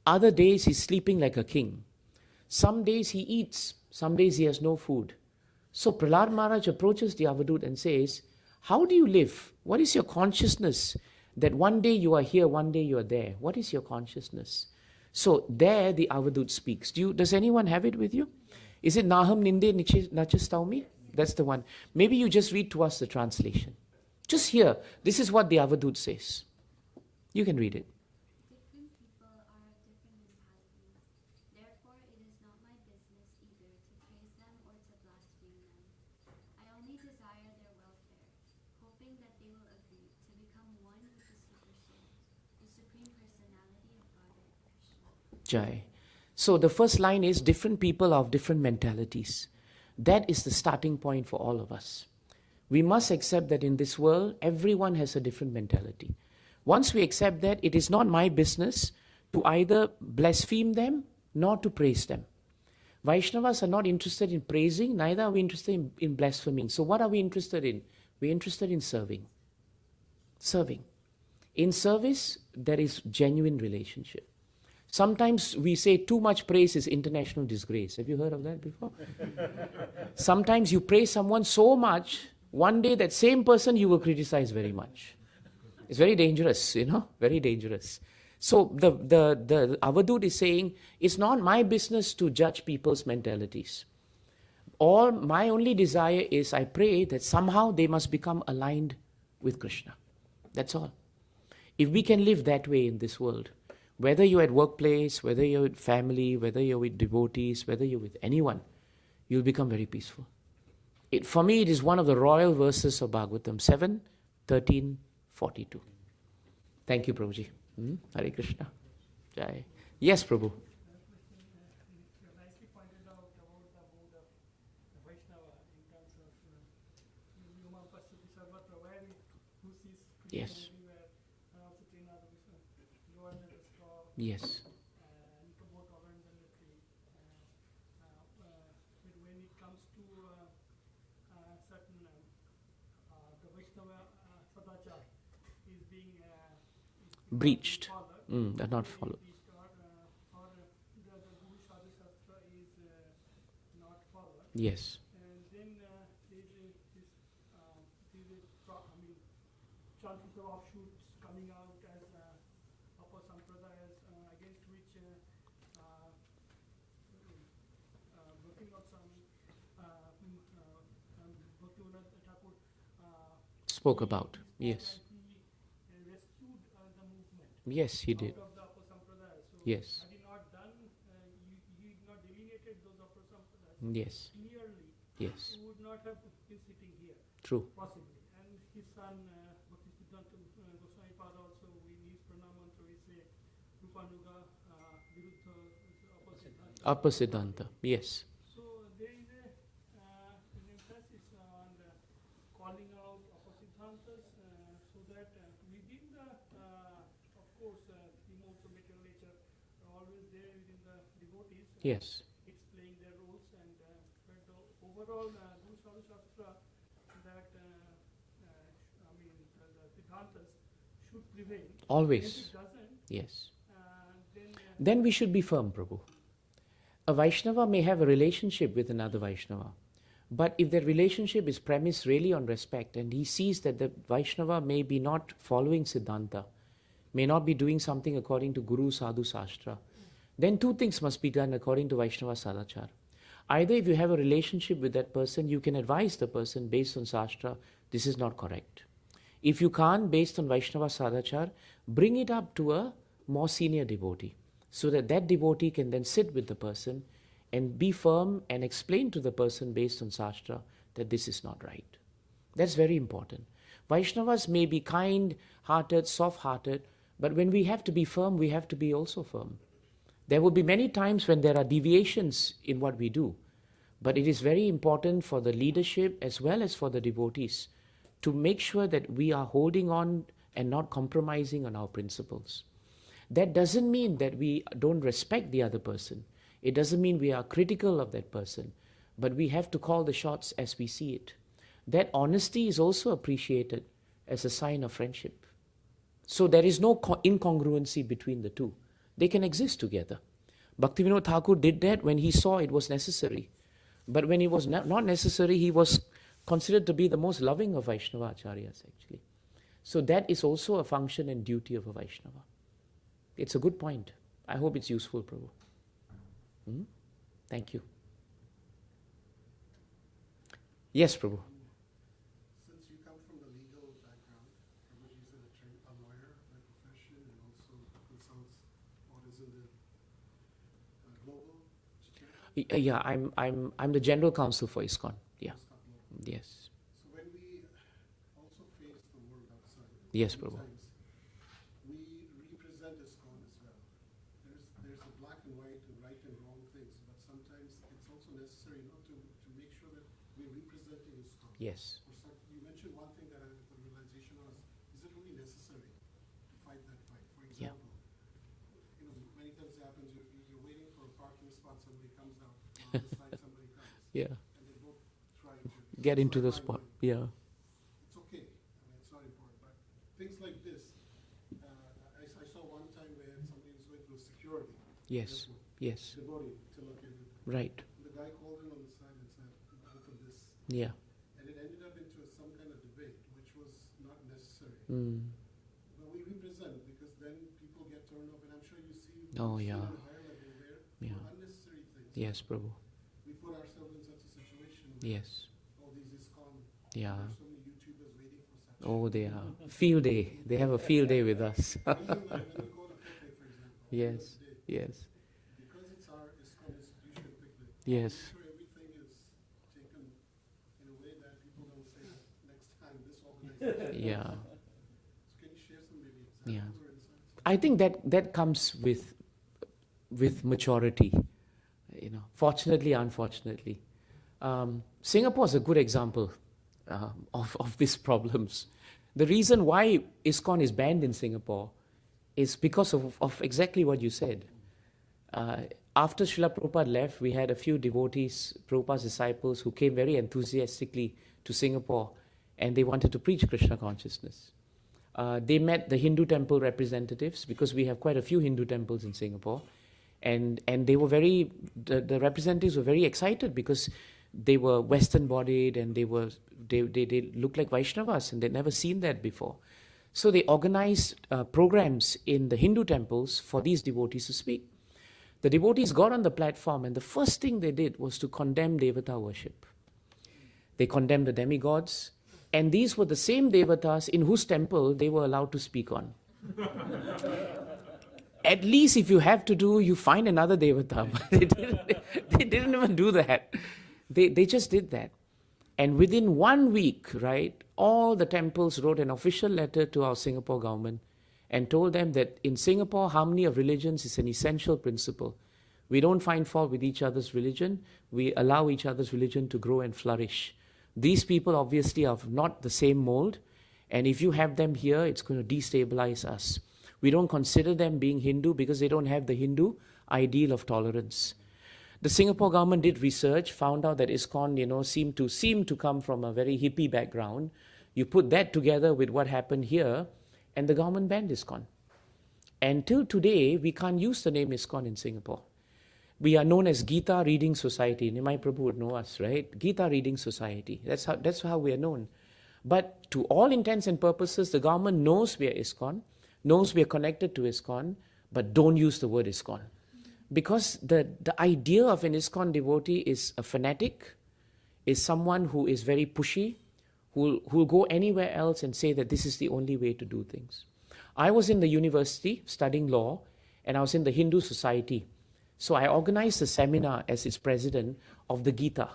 Other days he's sleeping like a king. Some days he eats, some days he has no food. So Prahlad Maharaj approaches the Avadut and says, how do you live? What is your consciousness? That one day you are here, one day you are there. What is your consciousness? So there the Avadut speaks. Does anyone have it with you? Is it Naham Ninde Nachastaumi? That's the one. Maybe you just read to us the translation. Just here, this is what the Avadut says. You can read it. Different people are of different mentalities. Therefore, it is not my business either to praise them or to blaspheme them. I only desire their welfare, hoping that they will agree to become one with the Super Soul. The Supreme Personality of Godhead, Krishna. Jai. So the first line is different people of different mentalities. That is the starting point for all of us. We must accept that in this world, everyone has a different mentality. Once we accept that, it is not my business to either blaspheme them nor to praise them. Vaishnavas are not interested in praising, neither are we interested in blaspheming. So what are we interested in? We're interested in serving. Serving. In service, there is genuine relationship. Sometimes we say too much praise is international disgrace. Have you heard of that before? Sometimes you praise someone so much, one day that same person you will criticize very much. It's very dangerous, very dangerous. So the Avadut is saying, it's not my business to judge people's mentalities. My only desire is I pray that somehow they must become aligned with Krishna. That's all. If we can live that way in this world, whether you're at workplace, whether you're with family, whether you're with devotees, whether you're with anyone, you'll become very peaceful. For me, it is one of the royal verses of Bhagavatam, 7, 13, 42. Thank you, Prabhuji. Hare Krishna. Jai. Yes, Prabhu. You nicely pointed out about the mode of Vaishnava in terms of Yuma Pasati Sarvatra, who sees Krishna Yes. everywhere, and also Trina, lower than the straw, Yes. and both governed the tree. But when it comes to certain, the Vaishnava Sadachar is being Breached. followed. They're not followed. Or the Guru Sadhu Shastra is not followed. Yes. And then chances of offshoots coming out as upper sampradayas against which Bhaktivinoda Thakur Spoke about. Yes. he rescued the movement Yes, he did. out of the upper sampradayas. So Yes. had he not done, he did not delineated those upper sampradayas Yes. clearly, Yes. he would not have been sitting here. True. Possibly. And his son, Bhaktisiddhanta Goswami Pada also, in his pranam mantra, we say, Rupanuga, Virudha, opposite. Upper Siddhanta. Yes. So there is an emphasis on calling out opposithantas so that within the, of course, the modes of material nature are always there within the devotees. Yes. It's playing their roles, and but the overall Guru Sadhu Shastra that the Siddhantas should prevail. Always. If it doesn't, Yes. then Then we should be firm, Prabhu. A Vaishnava may have a relationship with another Vaishnava. But if that relationship is premised really on respect, and he sees that the Vaishnava may be not following Siddhanta, may not be doing something according to Guru Sadhu Shastra, then two things must be done according to Vaishnava Sadachar. Either if you have a relationship with that person, you can advise the person based on Shastra, this is not correct. If you can't, based on Vaishnava Sadachar, bring it up to a more senior devotee, so that that devotee can then sit with the person and be firm and explain to the person based on Shastra that this is not right. That's very important. Vaishnavas may be kind-hearted, soft-hearted, but when we have to be firm, we have to be also firm. There will be many times when there are deviations in what we do, but it is very important for the leadership as well as for the devotees to make sure that we are holding on and not compromising on our principles. That doesn't mean that we don't respect the other person. It doesn't mean we are critical of that person, but we have to call the shots as we see it. That honesty is also appreciated as a sign of friendship. So there is no incongruency between the two. They can exist together. Bhaktivinoda Thakur did that when he saw it was necessary. But when it was not necessary, he was considered to be the most loving of Vaishnava Acharyas, actually. So that is also a function and duty of a Vaishnava. It's a good point. I hope it's useful, Prabhu. Thank you. Yes, Prabhu. Since you come from the legal background, Prabhuji is a lawyer by profession and also consults what is in the global security. Yeah, I'm the general counsel for ISKCON. Yeah. ISKCON Global. Yes. So when we also face the world outside, Yes, Prabhu. sometimes we represent to make sure that we're representing ISKCON. Yes. You mentioned one thing that the realization was, is it really necessary to fight that fight? For Yeah. example, many times it happens, you're waiting for a parking spot, somebody comes out, on the side somebody comes, Yeah. and they both try to Get into the find spot. you. Yeah. It's okay, it's not important, but things like this, I saw one time where somebody was going through security. Yes. airport, Yes. Devotee to look into. Right. The guy called him on the side and said, look at this. Yeah. And it ended up into some kind of debate, which was not necessary. Mm. But we represent, because then people get turned off, and I'm sure you see. Oh, you've yeah. seen at a higher level where Yeah. for unnecessary things. Yes, Prabhu. We put ourselves in such a situation. Where Yes. all these ISKCON. Yeah. There's so many YouTubers waiting for such. Oh, they are. Field day. They have a field day with us. Even like when we go to picnic, for example. Yes. on the day, Yes. Because it's our ISKCON institution picnic. Yes. Make sure everything is taken in a way that people don't say that next time this organization. Yeah. So can you share some maybe Yeah. examples or insights? I think that comes with maturity. Fortunately, unfortunately. Singapore is a good example of these problems. The reason why ISKCON is banned in Singapore is because of exactly what you said. After Srila Prabhupada left, we had a few devotees, Prabhupada's disciples, who came very enthusiastically to Singapore, and they wanted to preach Krishna consciousness. They met the Hindu temple representatives, because we have quite a few Hindu temples in Singapore, and they were the representatives were very excited, because they were Western-bodied, and they looked like Vaishnavas, and they'd never seen that before. So they organized programs in the Hindu temples for these devotees to speak. The devotees got on the platform, and the first thing they did was to condemn Devata worship. They condemned the demigods, and these were the same Devatas in whose temple they were allowed to speak on. At least if you have to do, you find another Devata. They didn't even do that. They just did that. And within 1 week, right, all the temples wrote an official letter to our Singapore government and told them that in Singapore, harmony of religions is an essential principle. We don't find fault with each other's religion. We allow each other's religion to grow and flourish. These people obviously are not the same mold, and if you have them here, it's going to destabilize us. We don't consider them being Hindu because they don't have the Hindu ideal of tolerance. The Singapore government did research, found out that ISKCON, seemed to come from a very hippie background. You put that together with what happened here, and the government banned ISKCON. And till today, we can't use the name ISKCON in Singapore. We are known as Gita Reading Society. Nimai Prabhu would know us, right? Gita Reading Society. That's how we are known. But to all intents and purposes, the government knows we are ISKCON, knows we are connected to ISKCON, but don't use the word ISKCON. Because the idea of an ISKCON devotee is a fanatic, is someone who is very pushy, who'll go anywhere else and say that this is the only way to do things. I was in the university studying law, and I was in the Hindu society. So I organized a seminar as its president of the Gita.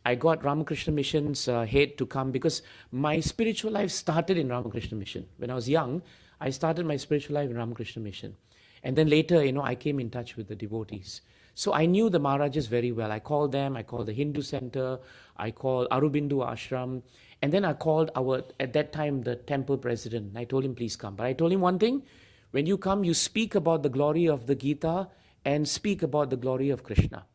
I got Ramakrishna Mission's head to come, because my spiritual life started in Ramakrishna Mission. When I was young, I started my spiritual life in Ramakrishna Mission. And then later, I came in touch with the devotees. So I knew the Maharajas very well. I called them, I called the Hindu Center, I called Aurobindo Ashram, and then I called at that time, the temple president. I told him, please come. But I told him one thing: when you come, you speak about the glory of the Gita and speak about the glory of Krishna.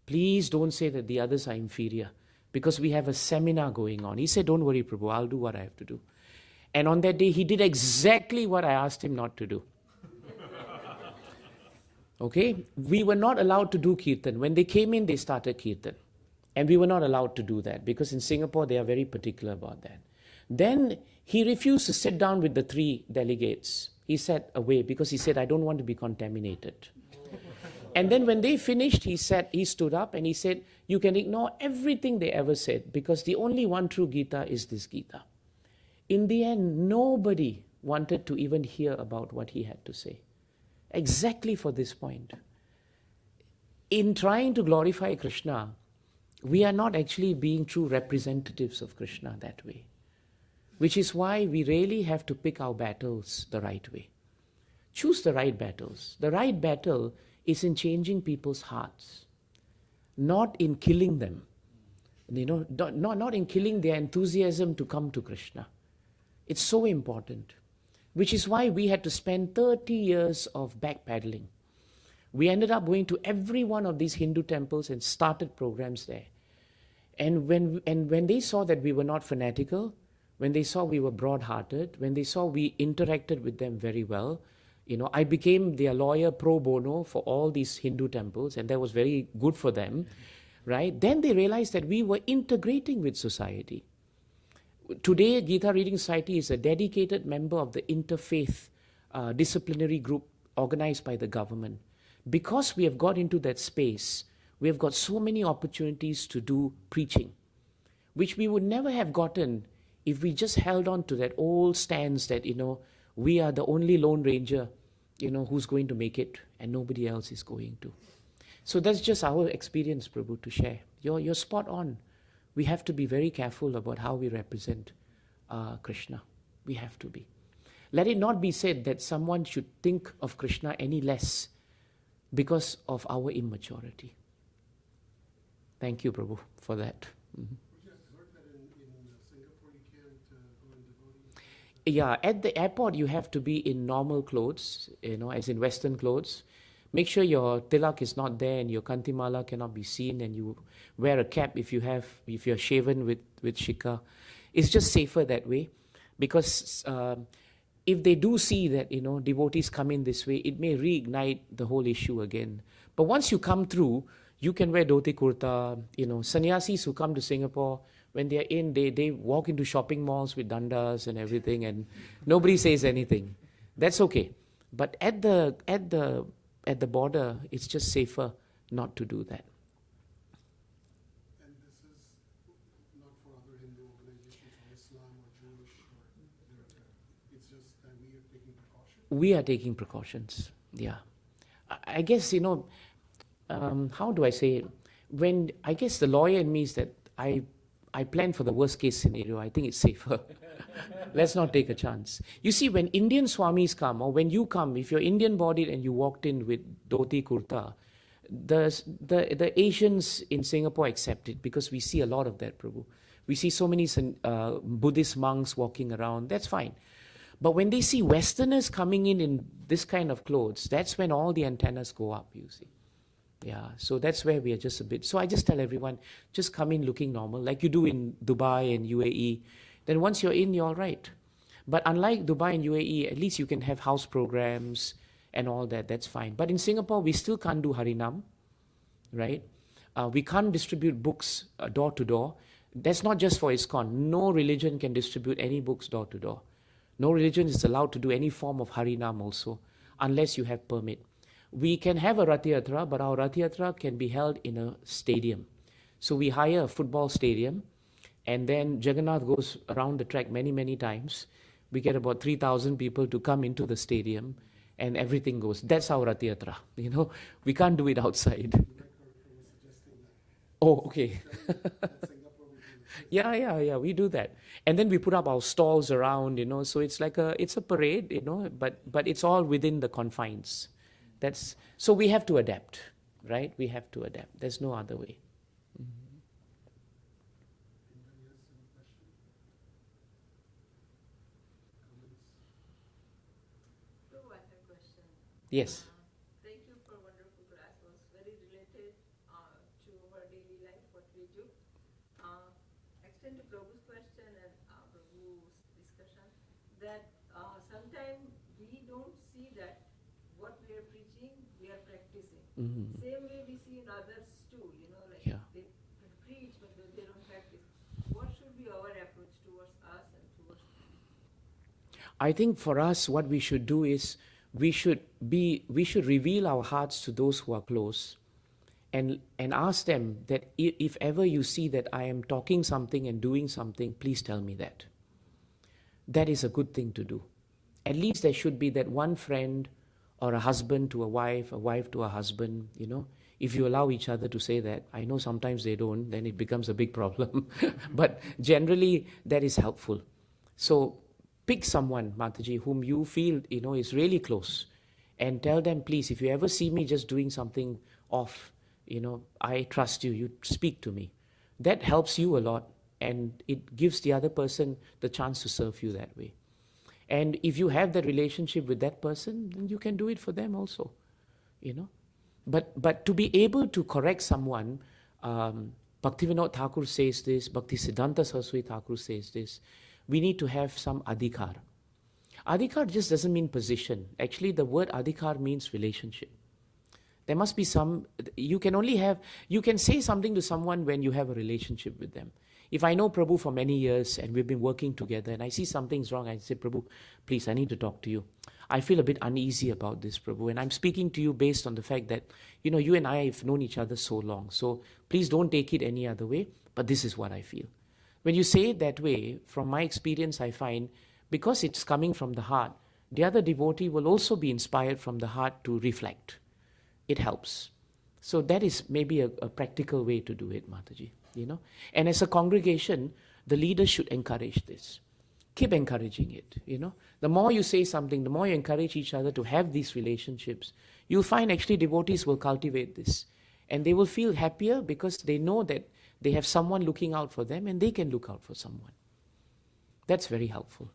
Please don't say that the others are inferior, because we have a seminar going on. He said, don't worry, Prabhu, I'll do what I have to do. And on that day, he did exactly what I asked him not to do. Okay? We were not allowed to do Kirtan. When they came in, they started Kirtan. And we were not allowed to do that, because in Singapore, they are very particular about that. Then he refused to sit down with the 3 delegates. He sat away because he said, I don't want to be contaminated. And then when they finished, he stood up and he said, you can ignore everything they ever said, because the only one true Gita is this Gita. In the end, nobody wanted to even hear about what he had to say. Exactly for this point. In trying to glorify Krishna, we are not actually being true representatives of Krishna that way. Which is why we really have to pick our battles the right way. Choose the right battles. The right battle is in changing people's hearts. not in killing them. Not in killing their enthusiasm to come to Krishna. It's so important, which is why we had to spend 30 years of backpedaling. We ended up going to every one of these Hindu temples and started programs there. And when they saw that we were not fanatical, when they saw we were broad-hearted, when they saw we interacted with them very well, I became their lawyer pro bono for all these Hindu temples, and that was very good for them, right? Then they realized that we were integrating with society. Today, Gita Reading Society is a dedicated member of the interfaith disciplinary group organized by the government. Because we have got into that space, we have got so many opportunities to do preaching, which we would never have gotten if we just held on to that old stance that, we are the only Lone Ranger, who's going to make it and nobody else is going to. So that's just our experience, Prabhu, to share. You're spot on. We have to be very careful about how we represent Krishna. We have to be. Let it not be said that someone should think of Krishna any less because of our immaturity. Thank you, Prabhu, for that. Mm-hmm. Yeah, at the airport you have to be in normal clothes, as in Western clothes. Make sure your tilak is not there and your kantimala cannot be seen, and you wear a cap if you're shaven with shikha. It's just safer that way, because if they do see that devotees come in this way, it may reignite the whole issue again. But once you come through, you can wear dhoti kurta. Sannyasis who come to Singapore, when they are in, they walk into shopping malls with dandas and everything, and nobody says anything. That's okay. But at the border, it's just safer not to do that. And this is not for other Hindu organizations or Islam or Jewish, it's just that we are taking precautions? We are taking precautions, yeah. I guess, how do I say it? I guess the lawyer in me is that I plan for the worst case scenario. I think it's safer. Let's not take a chance. You see, when Indian Swamis come, or when you come, if you're Indian bodied and you walked in with dhoti kurta, the Asians in Singapore accept it, because we see a lot of that, Prabhu. We see so many Buddhist monks walking around. That's fine. But when they see Westerners coming in this kind of clothes, that's when all the antennas go up, you see. Yeah, so that's where we are just a bit. So I just tell everyone, just come in looking normal, like you do in Dubai and UAE. Then once you're in, you're all right. But unlike Dubai and UAE, at least you can have house programs and all that. That's fine. But in Singapore, we still can't do Harinam, right? We can't distribute books door to door. That's not just for ISKCON. No religion can distribute any books door to door. No religion is allowed to do any form of Harinam also, unless you have permit. We can have a Rath Yatra, but our Rath Yatra can be held in a stadium. So we hire a football stadium, and then Jagannath goes around the track many, many times. We get about 3,000 people to come into the stadium, and everything goes. That's our Rath Yatra. We can't do it outside. Oh, okay. Yeah, we do that. And then we put up our stalls around, so it's like it's a parade, but it's all within the confines. So we have to adapt, right? We have to adapt. There's no other way. Mm-hmm. I have a question. Yes. Thank you for wonderful class. It was very related to our daily life, what we do. Extend to Prabhu's question and Prabhu's discussion, that sometimes we don't see that what we are preaching, we are practicing. Mm-hmm. Same way we see in others too, Yeah. they preach but they don't practice. What should be our approach towards us and towards them? I think for us, what we should do is we should reveal our hearts to those who are close, and ask them that if ever you see that I am talking something and doing something, please tell me that. That is a good thing to do. At least there should be that one friend, or a husband to a wife to a husband, if you allow each other to say that. I know sometimes they don't, then it becomes a big problem. But generally, that is helpful. So pick someone, Mataji, whom you feel, is really close, and tell them, please, if you ever see me just doing something off, I trust you, you speak to me. That helps you a lot, and it gives the other person the chance to serve you that way. And if you have that relationship with that person, then you can do it for them also, But to be able to correct someone, Bhaktivinoda Thakur says this, Bhakti Siddhanta Saraswati Thakur says this, we need to have some adhikar. Adhikar just doesn't mean position. Actually, the word adhikar means relationship. There must be you can say something to someone when you have a relationship with them. If I know Prabhu for many years and we've been working together and I see something's wrong, I say, Prabhu, please, I need to talk to you. I feel a bit uneasy about this, Prabhu, and I'm speaking to you based on the fact that, you and I have known each other so long. So please don't take it any other way, but this is what I feel. When you say it that way, from my experience, I find, because it's coming from the heart, the other devotee will also be inspired from the heart to reflect. It helps. So that is maybe a practical way to do it, Mataji, And as a congregation, the leaders should encourage this. Keep encouraging it, The more you say something, the more you encourage each other to have these relationships, you'll find actually devotees will cultivate this. And they will feel happier because they know that they have someone looking out for them and they can look out for someone. That's very helpful.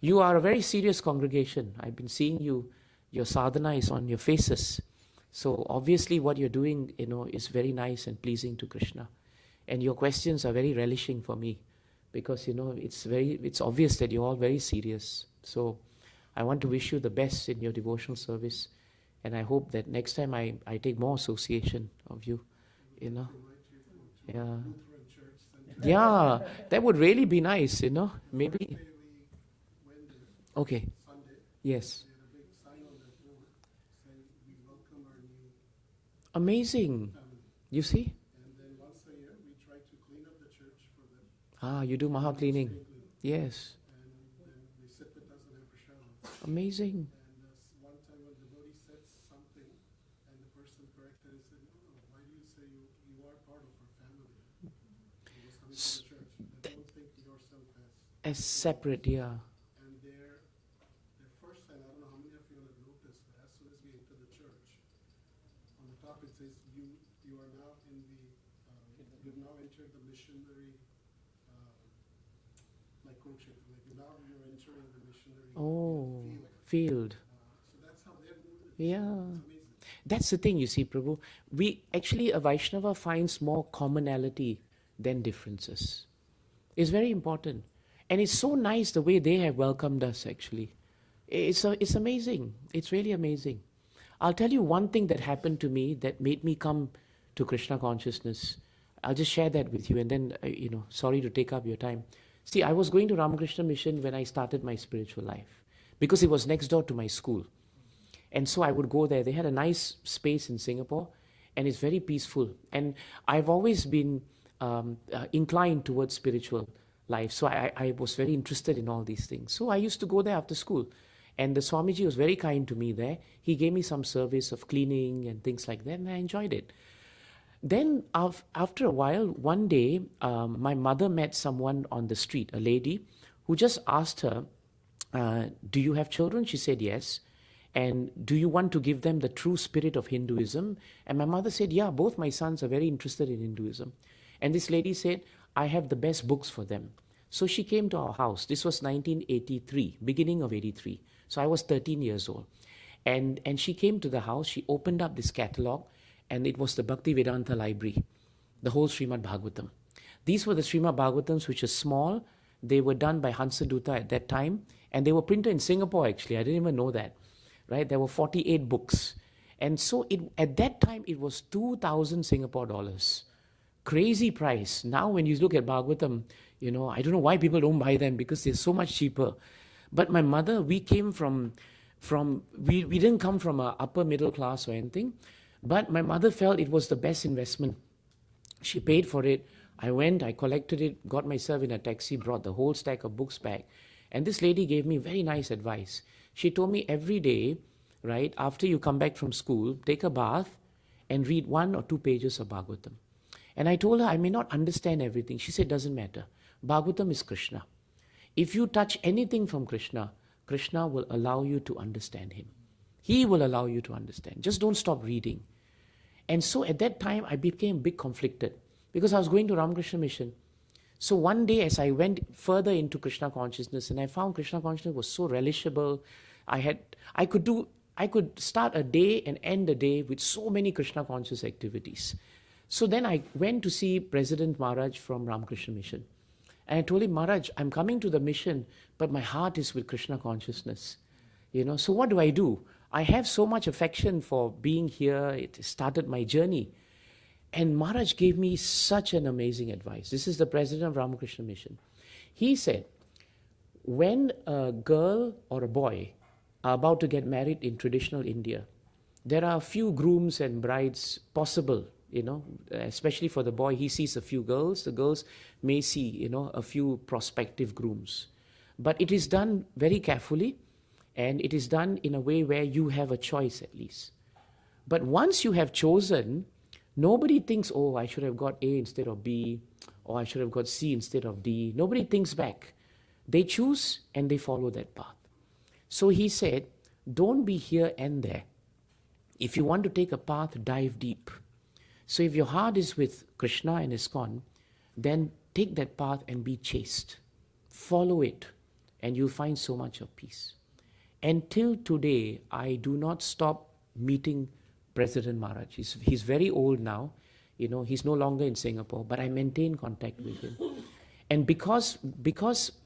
You are a very serious congregation. I've been seeing you, your sadhana is on your faces. So obviously what you're doing, is very nice and pleasing to Krishna. And your questions are very relishing for me because, it's obvious that you're all very serious. So I want to wish you the best in your devotional service. And I hope that next time I take more association of you, Yeah. Yeah, that would really be nice, Maybe. Okay. Sunday, Yes. we had a big sign on that door saying we welcome our new Amazing. family. You see? And then once a year, we try to clean up the church for them. You do Maha cleaning. Spring cleaning. Yes. And then they sit with us and have prashadam. Amazing. And one time a devotee said something, and the person corrected and said, no, why do you say you are part of our family? He was coming to the church. And don't think yourself As separate, yeah. And their first sign, I don't know how many of you have noticed, but as soon as we enter the church, on the top it says, you are now you've now entered the missionary, like coaching, like you're entering the missionary Field. So that's how they're doing it. Yeah. It's amazing. That's the thing, you see, Prabhu. A Vaishnava finds more commonality than differences. It's very important. And it's so nice the way they have welcomed us, actually. It's amazing. It's really amazing. I'll tell you one thing that happened to me that made me come to Krishna consciousness. I'll just share that with you, and then, sorry to take up your time. See, I was going to Ramakrishna Mission when I started my spiritual life, because it was next door to my school. And so I would go there. They had a nice space in Singapore, and it's very peaceful. And I've always been inclined towards spiritual life. So I was very interested in all these things. So I used to go there after school. And the Swamiji was very kind to me there. He gave me some service of cleaning and things like that, and I enjoyed it. Then after a while, one day, my mother met someone on the street, a lady, who just asked her, do you have children? She said, yes. And do you want to give them the true spirit of Hinduism? And my mother said, yeah, both my sons are very interested in Hinduism. And this lady said, I have the best books for them. So she came to our house. This was 1983, beginning of 83. So I was 13 years old. And she came to the house. She opened up this catalog, and it was the Bhaktivedanta library, the whole Srimad Bhagavatam. These were the Srimad Bhagavatams, which are small. They were done by Hansadutta at that time, and they were printed in Singapore, actually. I didn't even know that. Right? There were 48 books. And so at that time, it was 2,000 Singapore dollars. Crazy price. Now, when you look at Bhagavatam, I don't know why people don't buy them, because they're so much cheaper. But my mother, we came we didn't come from an upper middle class or anything, but my mother felt it was the best investment. She paid for it. I went, I collected it, got myself in a taxi, brought the whole stack of books back. And this lady gave me very nice advice. She told me every day, right, after you come back from school, take a bath and read 1 or 2 pages of Bhagavatam. And I told her I may not understand everything. She said, doesn't matter. Bhagavatam is Krishna. If you touch anything from Krishna, Krishna will allow you to understand him. He will allow you to understand. Just don't stop reading. And so at that time, I became a bit conflicted because I was going to Ramakrishna Mission. So one day as I went further into Krishna consciousness, and I found Krishna consciousness was so relishable, I could start a day and end the day with so many Krishna conscious activities. So then I went to see President Maharaj from Ramakrishna Mission. And I told him, Maharaj, I'm coming to the mission, but my heart is with Krishna consciousness. So what do? I have so much affection for being here. It started my journey. And Maharaj gave me such an amazing advice. This is the president of Ramakrishna Mission. He said, when a girl or a boy are about to get married in traditional India, there are a few grooms and brides possible, especially for the boy. He sees a few girls. The girls may see, a few prospective grooms. But it is done very carefully, and it is done in a way where you have a choice at least. But once you have chosen, nobody thinks, oh, I should have got A instead of B, or I should have got C instead of D. Nobody thinks back. They choose and they follow that path. So he said, don't be here and there. If you want to take a path, dive deep. So if your heart is with Krishna and ISKCON, then take that path and be chaste. Follow it, and you'll find so much of peace. Until today, I do not stop meeting President Maharaj. He's very old now. He's no longer in Singapore, but I maintain contact with him. And because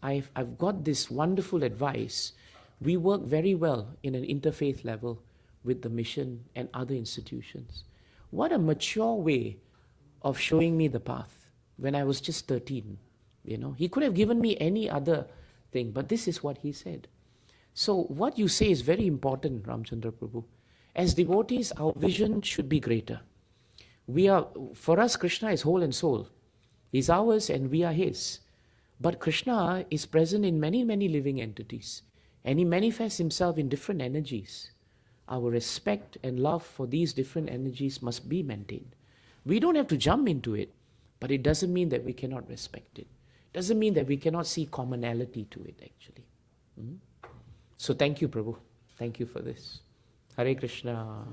I've got this wonderful advice, we work very well in an interfaith level with the mission and other institutions. What a mature way of showing me the path when I was just 13. He could have given me any other thing, but this is what he said. So what you say is very important, Ramchandra Prabhu. As devotees, our vision should be greater. For us, Krishna is whole and soul. He's ours and we are his. But Krishna is present in many, many living entities. And he manifests himself in different energies. Our respect and love for these different energies must be maintained. We don't have to jump into it, but it doesn't mean that we cannot respect it. It doesn't mean that we cannot see commonality to it, actually. So thank you, Prabhu. Thank you for this. Hare Krishna.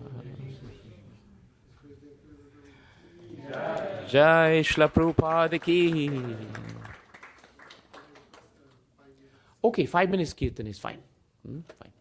Jai Shla Prabhupada ki. Okay, 5 minutes Kirtan is fine. Fine.